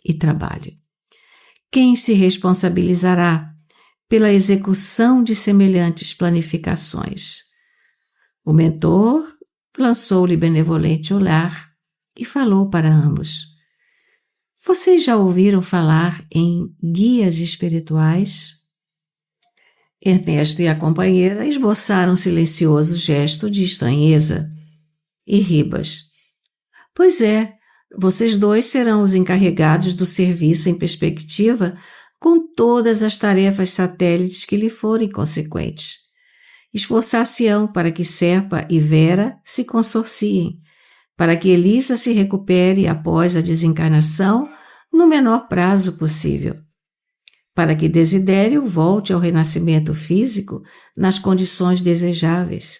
e trabalho. Quem se responsabilizará pela execução de semelhantes planificações? O mentor lançou-lhe benevolente olhar e falou para ambos. Vocês já ouviram falar em guias espirituais? Ernesto e a companheira esboçaram um silencioso gesto de estranheza. E Ribas. Pois é, vocês dois serão os encarregados do serviço em perspectiva com todas as tarefas satélites que lhe forem consequentes. Esforçar-se-ão para que Serpa e Vera se consorciem, para que Elisa se recupere após a desencarnação no menor prazo possível, para que Desidério volte ao renascimento físico nas condições desejáveis,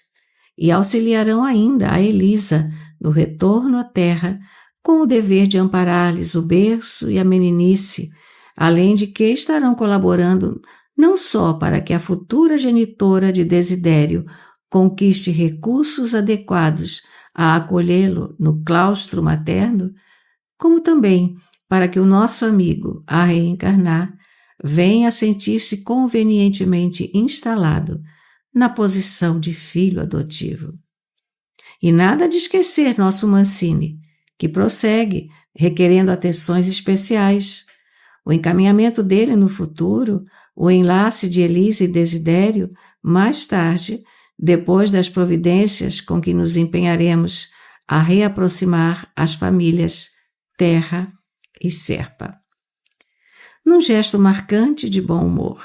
e auxiliarão ainda a Elisa no retorno à terra com o dever de amparar-lhes o berço e a meninice, além de que estarão colaborando não só para que a futura genitora de Desidério conquiste recursos adequados a acolhê-lo no claustro materno, como também para que o nosso amigo, a reencarnar, venha a sentir-se convenientemente instalado na posição de filho adotivo. E nada de esquecer nosso Mancini, que prossegue, requerendo atenções especiais. O encaminhamento dele no futuro, o enlace de Elisa e Desidério, mais tarde, depois das providências com que nos empenharemos a reaproximar as famílias Terra e Serpa. Num gesto marcante de bom humor.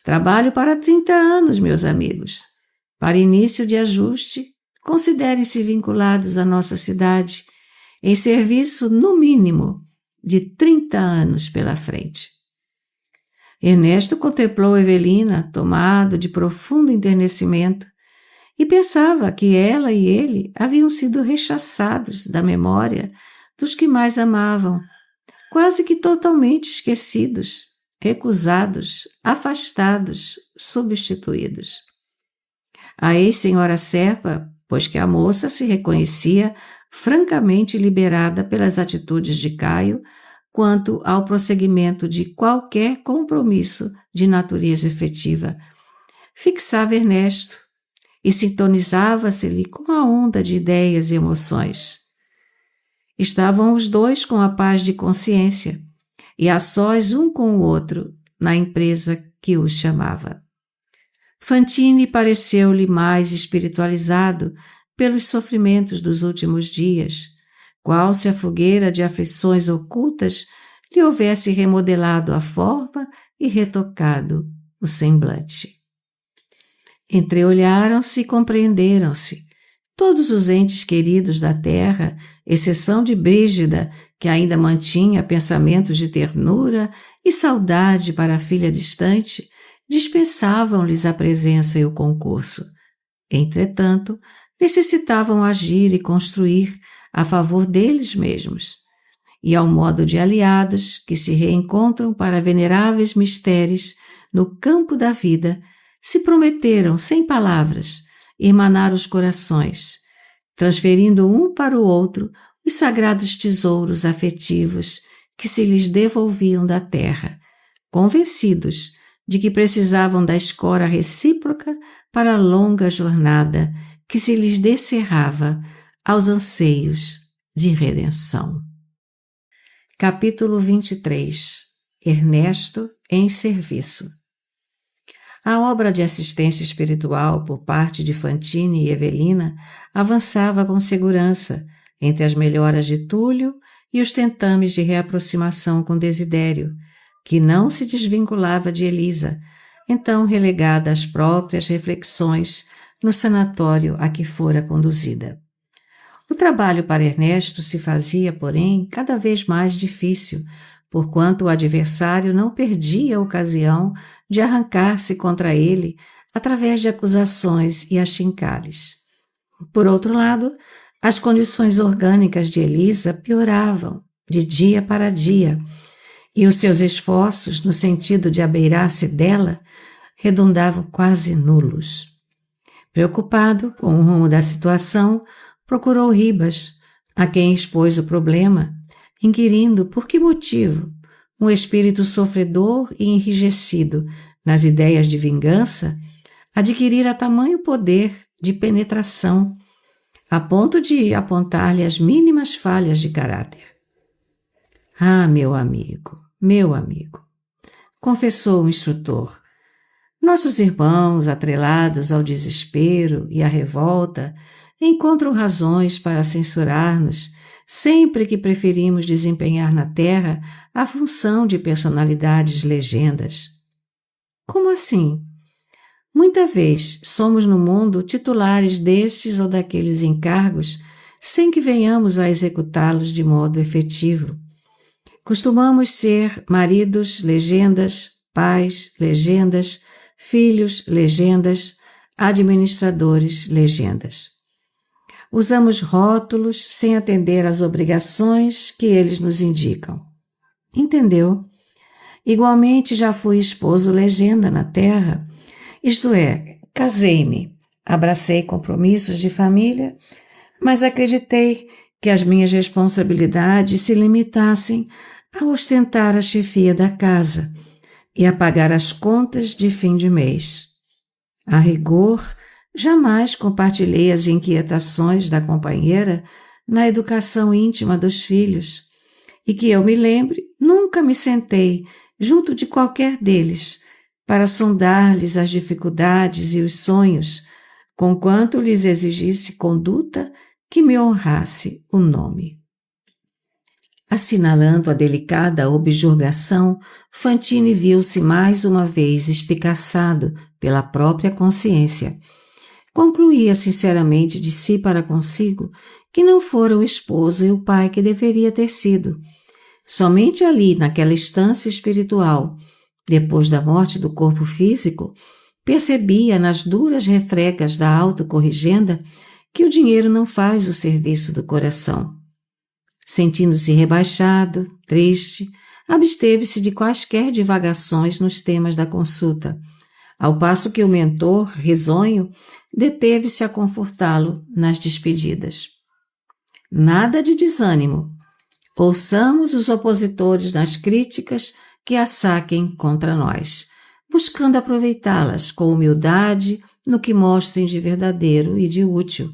Trabalho para 30 anos, meus amigos. Para início de ajuste, considerem-se vinculados à nossa cidade, em serviço, no mínimo, de 30 anos pela frente. Ernesto contemplou Evelina, tomado de profundo enternecimento, e pensava que ela e ele haviam sido rechaçados da memória dos que mais amavam, quase que totalmente esquecidos, recusados, afastados, substituídos. A ex-senhora Serpa, pois que a moça se reconhecia francamente liberada pelas atitudes de Caio quanto ao prosseguimento de qualquer compromisso de natureza efetiva, fixava Ernesto e sintonizava-se-lhe com a onda de ideias e emoções. Estavam os dois com a paz de consciência e a sós um com o outro na empresa que os chamava. Fantine pareceu-lhe mais espiritualizado pelos sofrimentos dos últimos dias, qual se a fogueira de aflições ocultas lhe houvesse remodelado a forma e retocado o semblante. Entreolharam-se e compreenderam-se. Todos os entes queridos da terra, exceção de Brígida, que ainda mantinha pensamentos de ternura e saudade para a filha distante, dispensavam-lhes a presença e o concurso. Entretanto, necessitavam agir e construir a favor deles mesmos, e ao modo de aliados que se reencontram para veneráveis mistérios no campo da vida, se prometeram, sem palavras, irmanar os corações, transferindo um para o outro os sagrados tesouros afetivos que se lhes devolviam da terra, convencidos de que precisavam da escora recíproca para a longa jornada que se lhes descerrava aos anseios de redenção. Capítulo 23. Ernesto em serviço. A obra de assistência espiritual por parte de Fantine e Evelina avançava com segurança entre as melhoras de Túlio e os tentames de reaproximação com Desidério, que não se desvinculava de Elisa, então relegada às próprias reflexões no sanatório a que fora conduzida. O trabalho para Ernesto se fazia, porém, cada vez mais difícil, porquanto o adversário não perdia a ocasião de arrancar-se contra ele através de acusações e achincalhes. Por outro lado, as condições orgânicas de Elisa pioravam de dia para dia, e os seus esforços no sentido de abeirar-se dela redundavam quase nulos. Preocupado com o rumo da situação, procurou Ribas, a quem expôs o problema, inquirindo por que motivo um espírito sofredor e enrijecido nas ideias de vingança adquirira tamanho poder de penetração, a ponto de apontar-lhe as mínimas falhas de caráter. Ah, meu amigo, confessou o instrutor, nossos irmãos, atrelados ao desespero e à revolta, encontram razões para censurar-nos sempre que preferimos desempenhar na Terra a função de personalidades legendas. Como assim? Muita vez somos no mundo titulares destes ou daqueles encargos sem que venhamos a executá-los de modo efetivo. Costumamos ser maridos, legendas, pais, legendas, filhos, legendas, administradores, legendas. Usamos rótulos sem atender às obrigações que eles nos indicam. Entendeu? Igualmente já fui esposo legenda na terra, isto é, casei-me, abracei compromissos de família, mas acreditei que as minhas responsabilidades se limitassem a ostentar a chefia da casa e a pagar as contas de fim de mês. A rigor, jamais compartilhei as inquietações da companheira na educação íntima dos filhos, e que eu me lembre, nunca me sentei junto de qualquer deles para sondar-lhes as dificuldades e os sonhos, conquanto lhes exigisse conduta que me honrasse o nome. Assinalando a delicada objurgação, Fantine viu-se mais uma vez espicaçado pela própria consciência. Concluía sinceramente de si para consigo que não fora o esposo e o pai que deveria ter sido. Somente ali, naquela instância espiritual, depois da morte do corpo físico, percebia nas duras refregas da autocorrigenda que o dinheiro não faz o serviço do coração. Sentindo-se rebaixado, triste, absteve-se de quaisquer divagações nos temas da consulta, ao passo que o mentor, risonho, deteve-se a confortá-lo nas despedidas. Nada de desânimo. Ouçamos os opositores nas críticas que as saquem contra nós, buscando aproveitá-las com humildade no que mostrem de verdadeiro e de útil.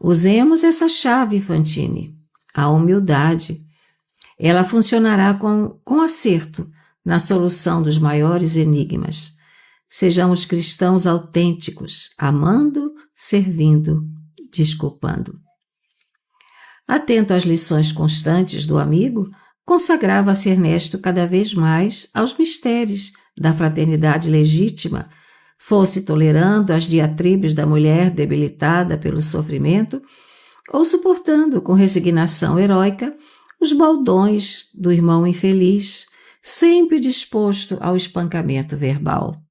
Usemos essa chave, Fantine, a humildade. Ela funcionará com acerto na solução dos maiores enigmas. Sejamos cristãos autênticos, amando, servindo, desculpando. Atento às lições constantes do amigo, consagrava-se Ernesto cada vez mais aos mistérios da fraternidade legítima, fosse tolerando as diatribes da mulher debilitada pelo sofrimento ou suportando com resignação heróica os baldões do irmão infeliz, sempre disposto ao espancamento verbal.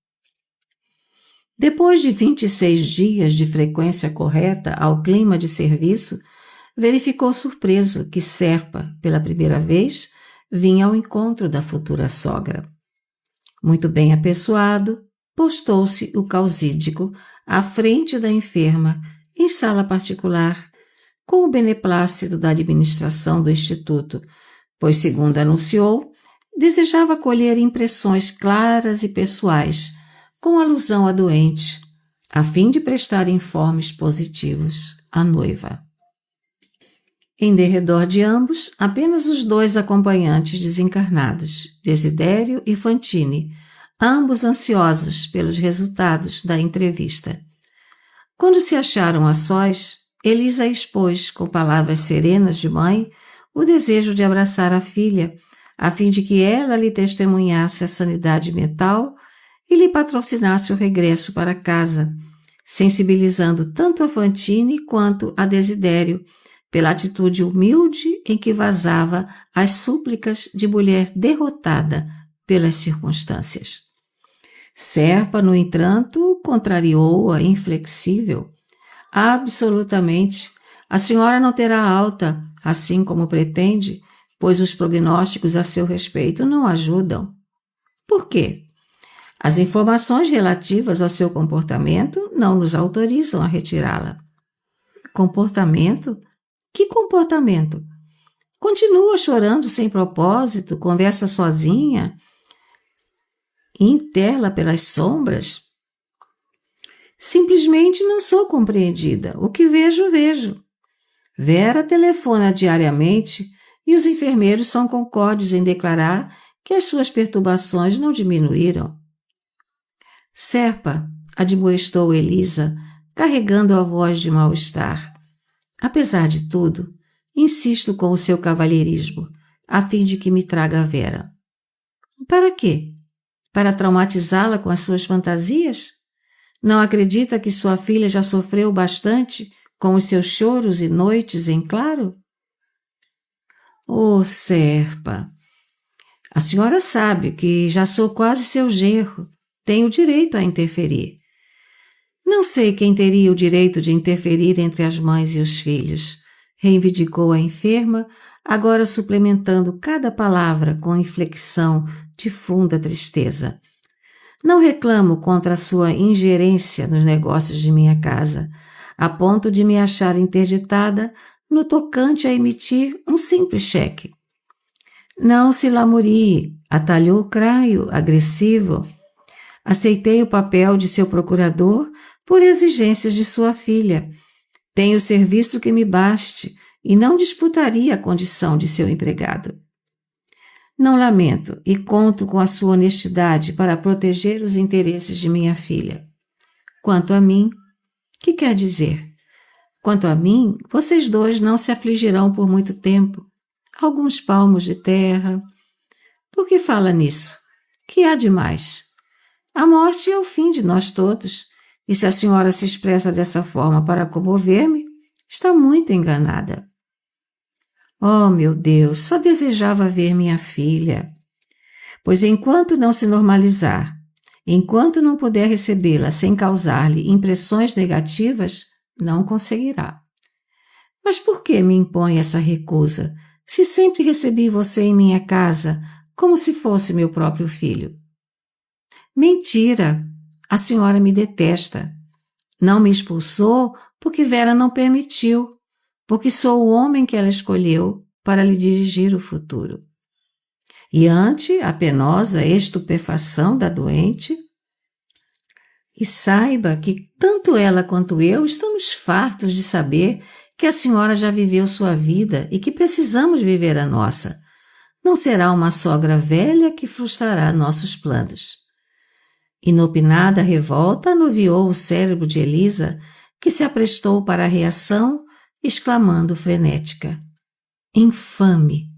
Depois de 26 dias de frequência correta ao clima de serviço, verificou surpreso que Serpa, pela primeira vez, vinha ao encontro da futura sogra. Muito bem apessoado, postou-se o causídico à frente da enferma, em sala particular, com o beneplácito da administração do Instituto, pois, segundo anunciou, desejava colher impressões claras e pessoais, com alusão à doente, a fim de prestar informes positivos à noiva. Em derredor de ambos, apenas os dois acompanhantes desencarnados, Desidério e Fantine, ambos ansiosos pelos resultados da entrevista. Quando se acharam a sós, Elisa expôs, com palavras serenas de mãe, o desejo de abraçar a filha, a fim de que ela lhe testemunhasse a sanidade mental e lhe patrocinasse o regresso para casa, sensibilizando tanto a Fantine quanto a Desidério pela atitude humilde em que vazava as súplicas de mulher derrotada pelas circunstâncias. Serpa, no entanto, contrariou-a inflexível. Absolutamente, a senhora não terá alta, assim como pretende, pois os prognósticos a seu respeito não ajudam. Por quê? As informações relativas ao seu comportamento não nos autorizam a retirá-la. Comportamento? Que comportamento? Continua chorando sem propósito, conversa sozinha, intela pelas sombras? Simplesmente não sou compreendida. O que vejo, vejo. Vera telefona diariamente e os enfermeiros são concordes em declarar que as suas perturbações não diminuíram. Serpa, admoestou Elisa, carregando a voz de mal-estar. Apesar de tudo, insisto com o seu cavalheirismo, a fim de que me traga a Vera. Para quê? Para traumatizá-la com as suas fantasias? Não acredita que sua filha já sofreu bastante com os seus choros e noites em claro? Oh, Serpa, a senhora sabe que já sou quase seu genro. Tenho direito a interferir. Não sei quem teria o direito de interferir entre as mães e os filhos, reivindicou a enferma, agora suplementando cada palavra com inflexão de funda tristeza. Não reclamo contra a sua ingerência nos negócios de minha casa, a ponto de me achar interditada no tocante a emitir um simples cheque. Não se lamurie, atalhou o Craio, agressivo. Aceitei o papel de seu procurador por exigências de sua filha. Tenho serviço que me baste e não disputaria a condição de seu empregado. Não lamento e conto com a sua honestidade para proteger os interesses de minha filha. Quanto a mim, que quer dizer? Quanto a mim, vocês dois não se afligirão por muito tempo. Alguns palmos de terra. Por que fala nisso? Que há de mais? A morte é o fim de nós todos, e se a senhora se expressa dessa forma para comover-me, está muito enganada. Oh, meu Deus, só desejava ver minha filha. Pois enquanto não se normalizar, enquanto não puder recebê-la sem causar-lhe impressões negativas, não conseguirá. Mas por que me impõe essa recusa, se sempre recebi você em minha casa, como se fosse meu próprio filho. Mentira! A senhora me detesta. Não me expulsou porque Vera não permitiu, porque sou o homem que ela escolheu para lhe dirigir o futuro. E ante a penosa estupefação da doente, e saiba que tanto ela quanto eu estamos fartos de saber que a senhora já viveu sua vida e que precisamos viver a nossa. Não será uma sogra velha que frustrará nossos planos. Inopinada revolta anuviou o cérebro de Elisa, que se aprestou para a reação, exclamando frenética: infame!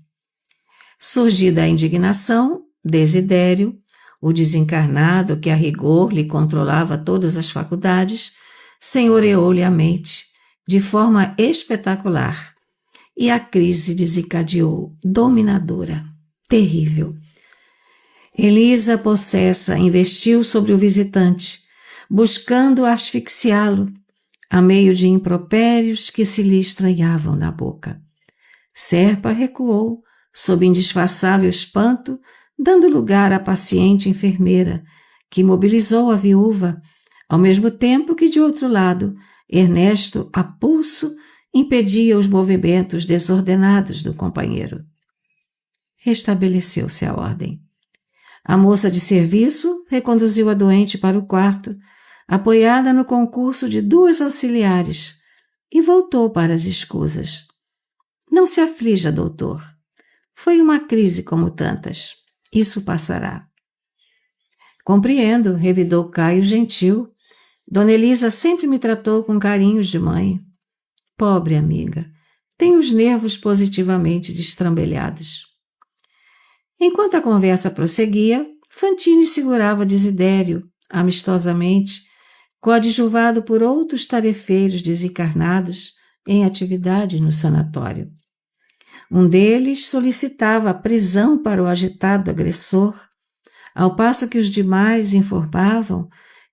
Surgida a indignação, Desidério, o desencarnado que a rigor lhe controlava todas as faculdades, senhoreou-lhe a mente de forma espetacular e a crise desencadeou, dominadora, terrível. Elisa, possessa, investiu sobre o visitante, buscando asfixiá-lo, a meio de impropérios que se lhe estranhavam na boca. Serpa recuou, sob indisfarçável espanto, dando lugar à paciente enfermeira, que imobilizou a viúva, ao mesmo tempo que, de outro lado, Ernesto, a pulso, impedia os movimentos desordenados do companheiro. Restabeleceu-se a ordem. A moça de serviço reconduziu a doente para o quarto, apoiada no concurso de 2 auxiliares, e voltou para as escusas. Não se aflija, doutor. Foi uma crise como tantas. Isso passará. Compreendo, revidou Caio gentil. Dona Elisa sempre me tratou com carinhos de mãe. Pobre amiga, tem os nervos positivamente destrambelhados. Enquanto a conversa prosseguia, Fantine segurava Desidério, amistosamente, coadjuvado por outros tarefeiros desencarnados em atividade no sanatório. Um deles solicitava a prisão para o agitado agressor, ao passo que os demais informavam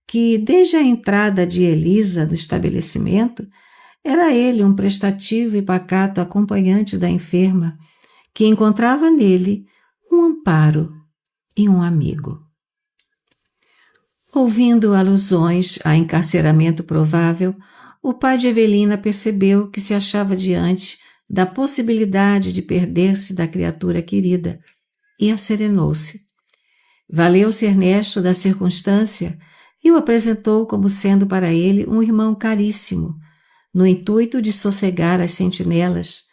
que, desde a entrada de Elisa no estabelecimento, era ele um prestativo e pacato acompanhante da enferma, que encontrava nele um amparo e um amigo. Ouvindo alusões a encarceramento provável, o pai de Evelina percebeu que se achava diante da possibilidade de perder-se da criatura querida e acerenou-se. Valeu-se Ernesto da circunstância e o apresentou como sendo para ele um irmão caríssimo, no intuito de sossegar as sentinelas,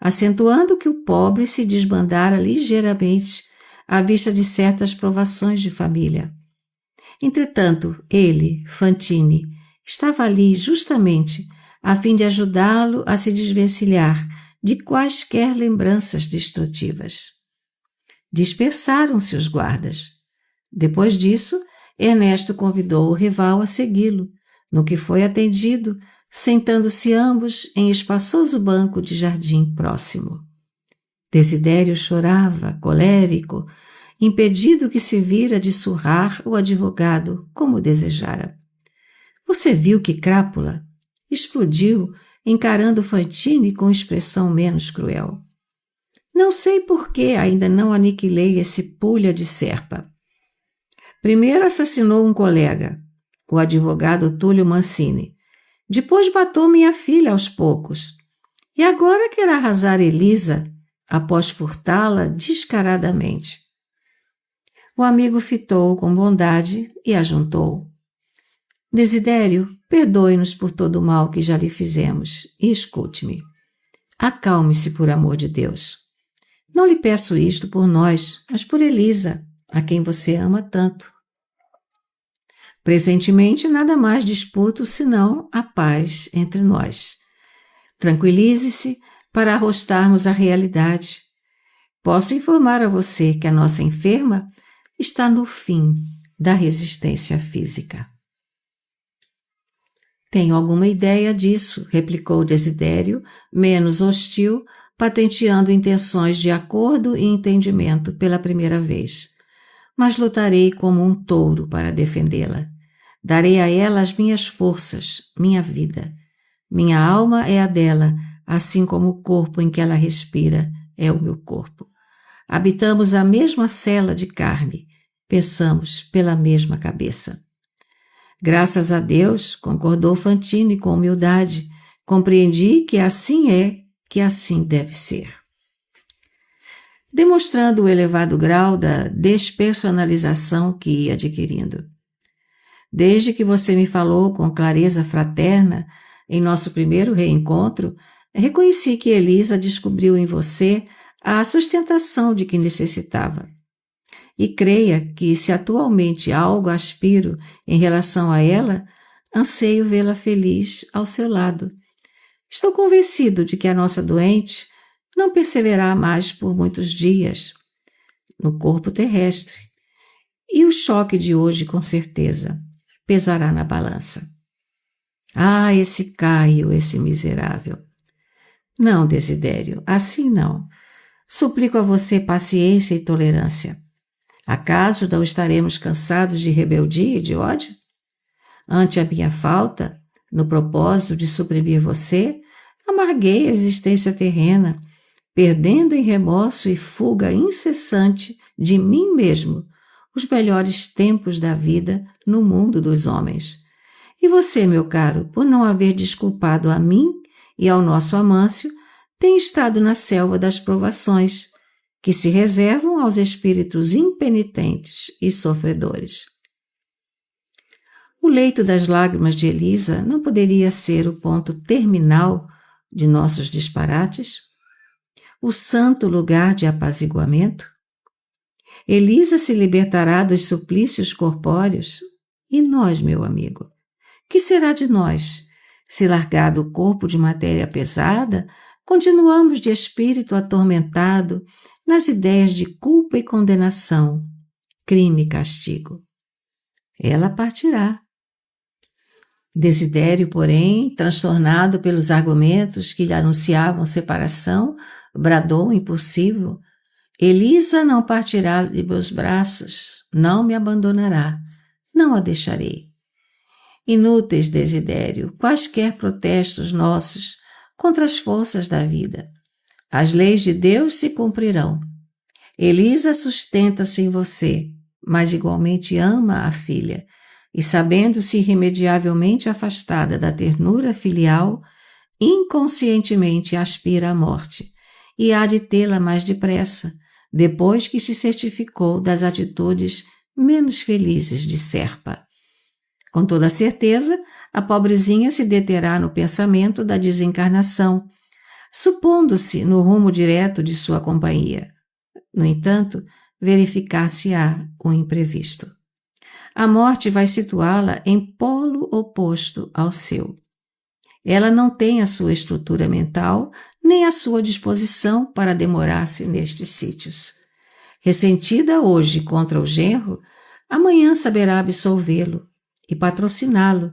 acentuando que o pobre se desbandara ligeiramente à vista de certas provações de família. Entretanto, ele, Fantine, estava ali justamente a fim de ajudá-lo a se desvencilhar de quaisquer lembranças destrutivas. Dispersaram-se os guardas. Depois disso, Ernesto convidou o rival a segui-lo, no que foi atendido, sentando-se ambos em espaçoso banco de jardim próximo. Desidério chorava, colérico, impedido que se vira de surrar o advogado como desejara. Você viu que crápula? Explodiu, encarando Fantine com expressão menos cruel. Não sei por que ainda não aniquilei esse pulha de serpa. Primeiro assassinou um colega, o advogado Túlio Mancini. Depois matou minha filha aos poucos. E agora quer arrasar Elisa, após furtá-la descaradamente. O amigo fitou com bondade e ajuntou. Desidério, perdoe-nos por todo o mal que já lhe fizemos e escute-me. Acalme-se por amor de Deus. Não lhe peço isto por nós, mas por Elisa, a quem você ama tanto. Presentemente nada mais disputo senão a paz entre nós. Tranquilize-se para arrostarmos a realidade. Posso informar a você que a nossa enferma está no fim da resistência física. Tenho alguma ideia disso, replicou Desidério, menos hostil, patenteando intenções de acordo e entendimento pela primeira vez. Mas lutarei como um touro para defendê-la. Darei a ela as minhas forças, minha vida. Minha alma é a dela, assim como o corpo em que ela respira é o meu corpo. Habitamos a mesma cela de carne, pensamos pela mesma cabeça. Graças a Deus, concordou Fantine com humildade, compreendi que assim é, que assim deve ser. Demonstrando o elevado grau da despersonalização que ia adquirindo. Desde que você me falou com clareza fraterna, em nosso primeiro reencontro, reconheci que Elisa descobriu em você a sustentação de que necessitava. E creia que, se atualmente algo aspiro em relação a ela, anseio vê-la feliz ao seu lado. Estou convencido de que a nossa doente não perseverará mais por muitos dias no corpo terrestre, e o choque de hoje, com certeza, pesará na balança. Ah, esse Caio, esse miserável! Não, Desidério, assim não. Suplico a você paciência e tolerância. Acaso não estaremos cansados de rebeldia e de ódio? Ante a minha falta, no propósito de suprimir você, amarguei a existência terrena, perdendo em remorso e fuga incessante de mim mesmo os melhores tempos da vida no mundo dos homens. E você, meu caro, por não haver desculpado a mim e ao nosso Amâncio, tem estado na selva das provações, que se reservam aos espíritos impenitentes e sofredores. O leito das lágrimas de Elisa não poderia ser o ponto terminal de nossos disparates? O santo lugar de apaziguamento? Elisa se libertará dos suplícios corpóreos? E nós, meu amigo? Que será de nós, se largado o corpo de matéria pesada, continuamos de espírito atormentado nas ideias de culpa e condenação, crime e castigo? Ela partirá. Desidério, porém, transtornado pelos argumentos que lhe anunciavam separação, bradou impulsivo: Elisa não partirá de meus braços, não me abandonará, não a deixarei. Inúteis, Desidério, quaisquer protestos nossos contra as forças da vida. As leis de Deus se cumprirão. Elisa sustenta-se em você, mas igualmente ama a filha, e sabendo-se irremediavelmente afastada da ternura filial, inconscientemente aspira à morte, e há de tê-la mais depressa, depois que se certificou das atitudes menos felizes de Serpa. Com toda certeza, a pobrezinha se deterá no pensamento da desencarnação, supondo-se no rumo direto de sua companhia. No entanto, verificar-se-á o imprevisto. A morte vai situá-la em polo oposto ao seu. Ela não tem a sua estrutura mental nem a sua disposição para demorar-se nestes sítios. Ressentida hoje contra o genro, amanhã saberá absolvê-lo e patrociná-lo,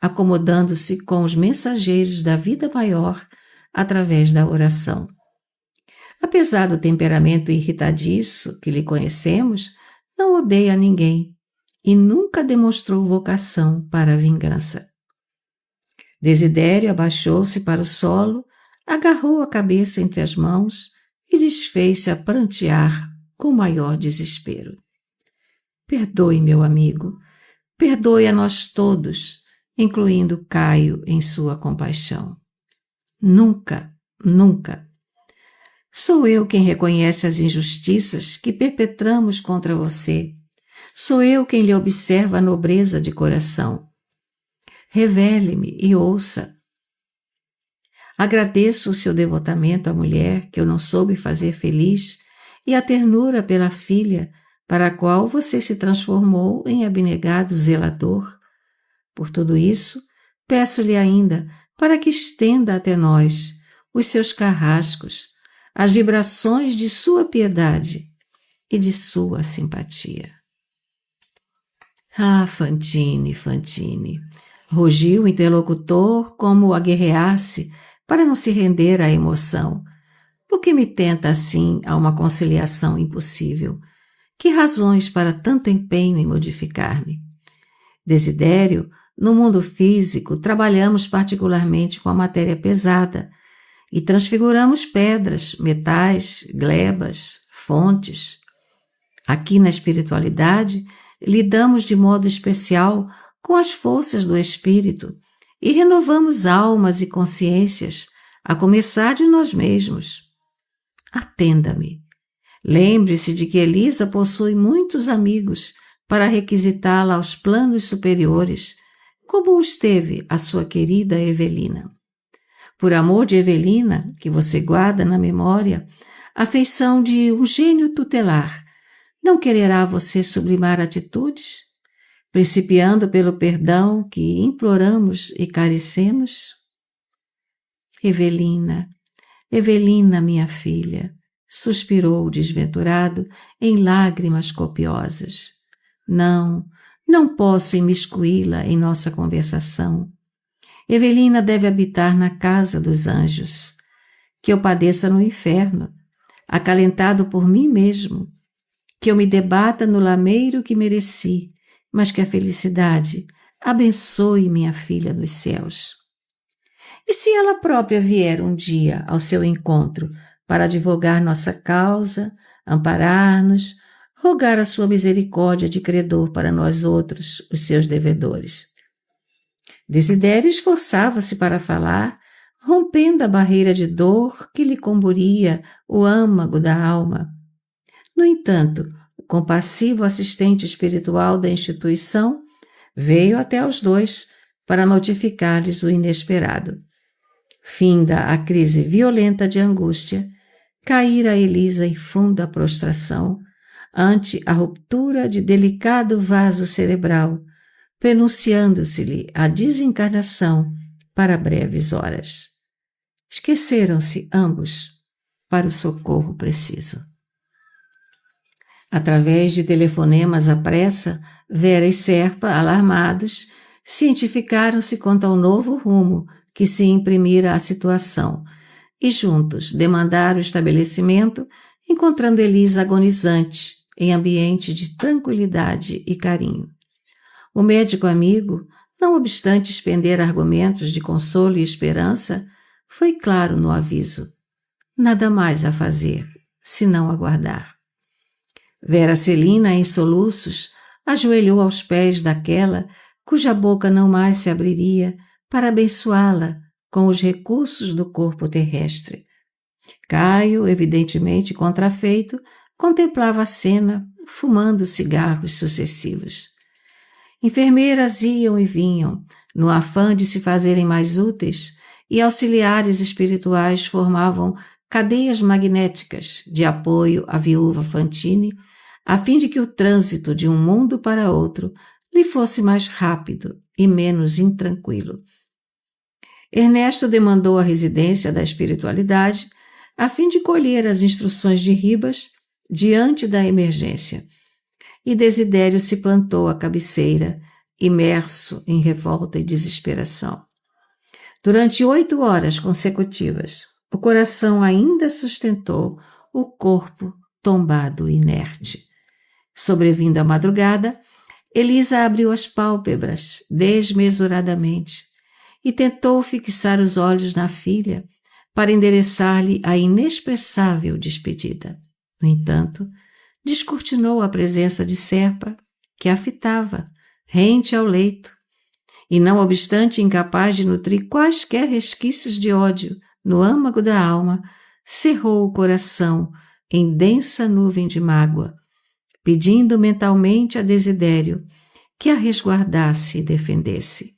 acomodando-se com os mensageiros da vida maior através da oração. Apesar do temperamento irritadiço que lhe conhecemos, não odeia ninguém e nunca demonstrou vocação para a vingança. Desidério abaixou-se para o solo, agarrou a cabeça entre as mãos e desfez-se a prantear com maior desespero. Perdoe, meu amigo, perdoe a nós todos, incluindo Caio em sua compaixão. Nunca, nunca. Sou eu quem reconhece as injustiças que perpetramos contra você. Sou eu quem lhe observa a nobreza de coração. Revele-me e ouça. Agradeço o seu devotamento à mulher que eu não soube fazer feliz e a ternura pela filha para a qual você se transformou em abnegado zelador. Por tudo isso, peço-lhe ainda para que estenda até nós os seus carrascos, as vibrações de sua piedade e de sua simpatia. Ah, Fantine, Fantine, rugiu o interlocutor como a guerrear-se para não se render à emoção. Por que me tenta assim a uma conciliação impossível? Que razões para tanto empenho em modificar-me? Desidério, no mundo físico, trabalhamos particularmente com a matéria pesada e transfiguramos pedras, metais, glebas, fontes. Aqui na espiritualidade, lidamos de modo especial com as forças do espírito e renovamos almas e consciências, a começar de nós mesmos. Atenda-me. Lembre-se de que Elisa possui muitos amigos para requisitá-la aos planos superiores, como os teve a sua querida Evelina. Por amor de Evelina, que você guarda na memória, a afeição de um gênio tutelar, não quererá você sublimar atitudes, principiando pelo perdão que imploramos e carecemos? Evelina, Evelina, minha filha, suspirou o desventurado em lágrimas copiosas. Não posso imiscuí-la em nossa conversação. Evelina deve habitar na casa dos anjos. Que eu padeça no inferno, acalentado por mim mesmo. Que eu me debata no lameiro que mereci, mas que a felicidade abençoe minha filha dos céus. E se ela própria vier um dia ao seu encontro para advogar nossa causa, amparar-nos, rogar a sua misericórdia de credor para nós outros, os seus devedores? Desidério esforçava-se para falar, rompendo a barreira de dor que lhe comburia o âmago da alma. No entanto, o compassivo assistente espiritual da instituição veio até aos dois para notificar-lhes o inesperado. Finda a crise violenta de angústia, caíra Elisa em funda prostração ante a ruptura de delicado vaso cerebral, prenunciando-se-lhe a desencarnação para breves horas. Esqueceram-se ambos para o socorro preciso. Através de telefonemas à pressa, Vera e Serpa, alarmados, cientificaram-se quanto ao novo rumo que se imprimira à situação e juntos demandaram o estabelecimento, encontrando Elisa agonizante em ambiente de tranquilidade e carinho. O médico amigo, não obstante expender argumentos de consolo e esperança, foi claro no aviso. Nada mais a fazer, senão aguardar. Vera Celina, em soluços, ajoelhou aos pés daquela cuja boca não mais se abriria para abençoá-la com os recursos do corpo terrestre. Caio, evidentemente contrafeito, contemplava a cena, fumando cigarros sucessivos. Enfermeiras iam e vinham, no afã de se fazerem mais úteis, e auxiliares espirituais formavam cadeias magnéticas de apoio à viúva Fantini, a fim de que o trânsito de um mundo para outro lhe fosse mais rápido e menos intranquilo. Ernesto demandou a residência da espiritualidade a fim de colher as instruções de Ribas diante da emergência, e Desidério se plantou à cabeceira, imerso em revolta e desesperação. Durante 8 horas consecutivas, o coração ainda sustentou o corpo tombado inerte. Sobrevindo a madrugada, Elisa abriu as pálpebras desmesuradamente e tentou fixar os olhos na filha para endereçar-lhe a inexpressável despedida. No entanto, descortinou a presença de Serpa, que a fitava, rente ao leito, e não obstante incapaz de nutrir quaisquer resquícios de ódio no âmago da alma, cerrou o coração em densa nuvem de mágoa, pedindo mentalmente a Desidério que a resguardasse e defendesse.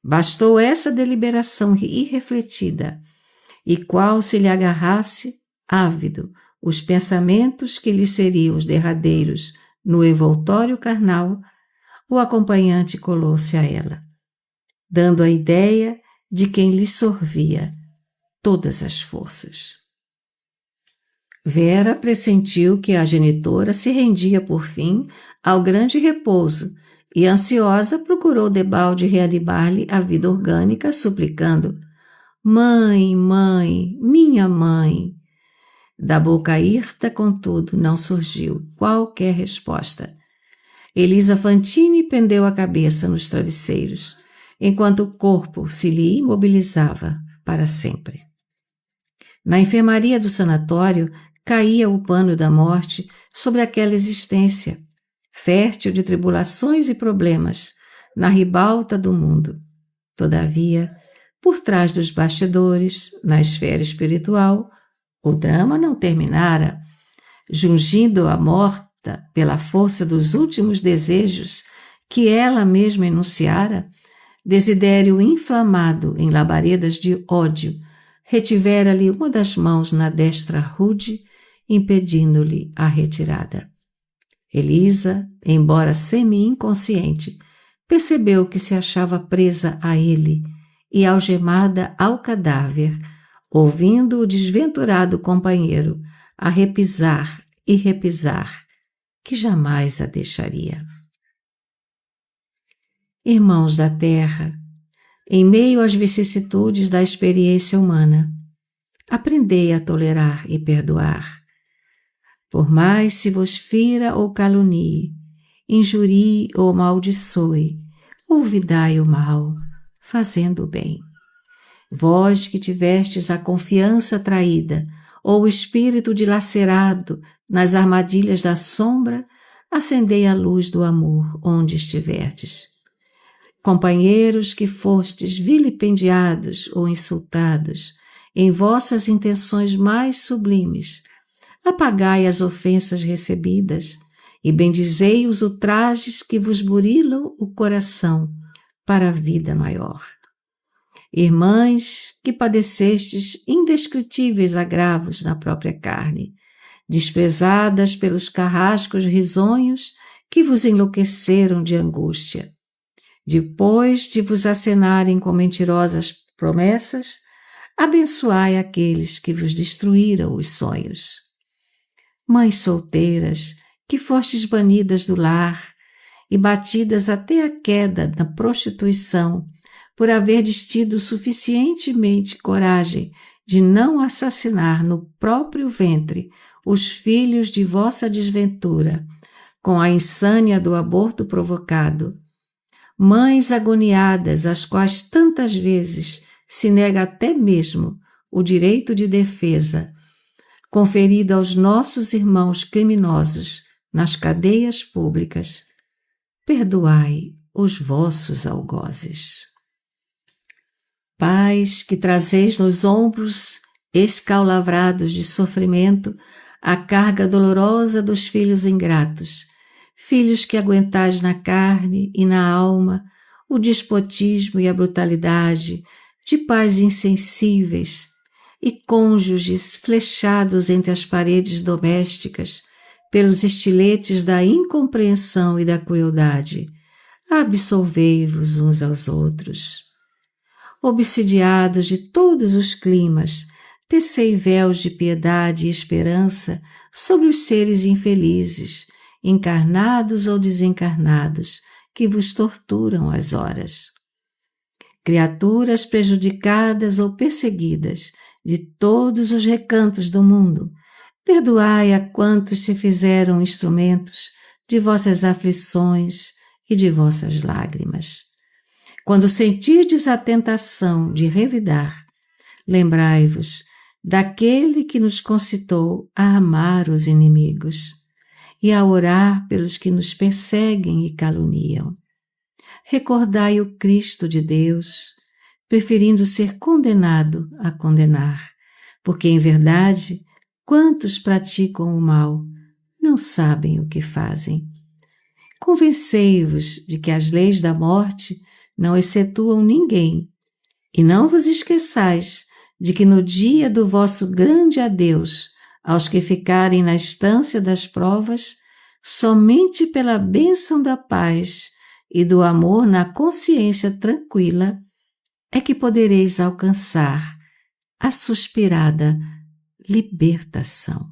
Bastou essa deliberação irrefletida, e qual se lhe agarrasse, ávido, os pensamentos que lhe seriam os derradeiros no envoltório carnal, o acompanhante colou-se a ela, dando a ideia de quem lhe sorvia todas as forças. Vera pressentiu que a genitora se rendia por fim ao grande repouso e, ansiosa, procurou debalde reanimar-lhe a vida orgânica, suplicando: "Mãe, mãe, minha mãe!" Da boca hirta, contudo, não surgiu qualquer resposta. Elisa Fantini pendeu a cabeça nos travesseiros, enquanto o corpo se lhe imobilizava para sempre. Na enfermaria do sanatório, caía o pano da morte sobre aquela existência, fértil de tribulações e problemas, na ribalta do mundo. Todavia, por trás dos bastidores, na esfera espiritual, o drama não terminara. Jungindo a morta pela força dos últimos desejos que ela mesma enunciara, desidério inflamado em labaredas de ódio, retivera-lhe uma das mãos na destra rude, impedindo-lhe a retirada. Elisa, embora semi-inconsciente, percebeu que se achava presa a ele e algemada ao cadáver, ouvindo o desventurado companheiro a repisar e repisar, que jamais a deixaria. Irmãos da terra, em meio às vicissitudes da experiência humana, aprendei a tolerar e perdoar. Por mais se vos fira ou calunie, injurie ou amaldiçoe, olvidai o mal, fazendo o bem. Vós que tivestes a confiança traída, ou o espírito dilacerado nas armadilhas da sombra, acendei a luz do amor onde estiverdes. Companheiros que fostes vilipendiados ou insultados em vossas intenções mais sublimes, apagai as ofensas recebidas e bendizei os ultrajes que vos burilam o coração para a vida maior. Irmãs que padecestes indescritíveis agravos na própria carne, desprezadas pelos carrascos risonhos que vos enlouqueceram de angústia, depois de vos acenarem com mentirosas promessas, abençoai aqueles que vos destruíram os sonhos. Mães solteiras, que fostes banidas do lar e batidas até a queda na prostituição, por haverdes tido suficientemente coragem de não assassinar no próprio ventre os filhos de vossa desventura, com a insânia do aborto provocado. Mães agoniadas, às quais tantas vezes se nega até mesmo o direito de defesa, conferido aos nossos irmãos criminosos nas cadeias públicas, perdoai os vossos algozes. Pais que trazeis nos ombros escaulavrados de sofrimento a carga dolorosa dos filhos ingratos, filhos que aguentais na carne e na alma o despotismo e a brutalidade de pais insensíveis e cônjuges flechados entre as paredes domésticas pelos estiletes da incompreensão e da crueldade, absolvei-vos uns aos outros. Obsidiados de todos os climas, tecei véus de piedade e esperança sobre os seres infelizes, encarnados ou desencarnados, que vos torturam às horas. Criaturas prejudicadas ou perseguidas de todos os recantos do mundo, perdoai a quantos se fizeram instrumentos de vossas aflições e de vossas lágrimas. Quando sentirdes a tentação de revidar, lembrai-vos daquele que nos concitou a amar os inimigos e a orar pelos que nos perseguem e caluniam. Recordai o Cristo de Deus, preferindo ser condenado a condenar, porque, em verdade, quantos praticam o mal não sabem o que fazem. Convencei-vos de que as leis da morte não excetuam ninguém, e não vos esqueçais de que no dia do vosso grande adeus, aos que ficarem na estância das provas, somente pela bênção da paz e do amor na consciência tranquila é que podereis alcançar a suspirada libertação.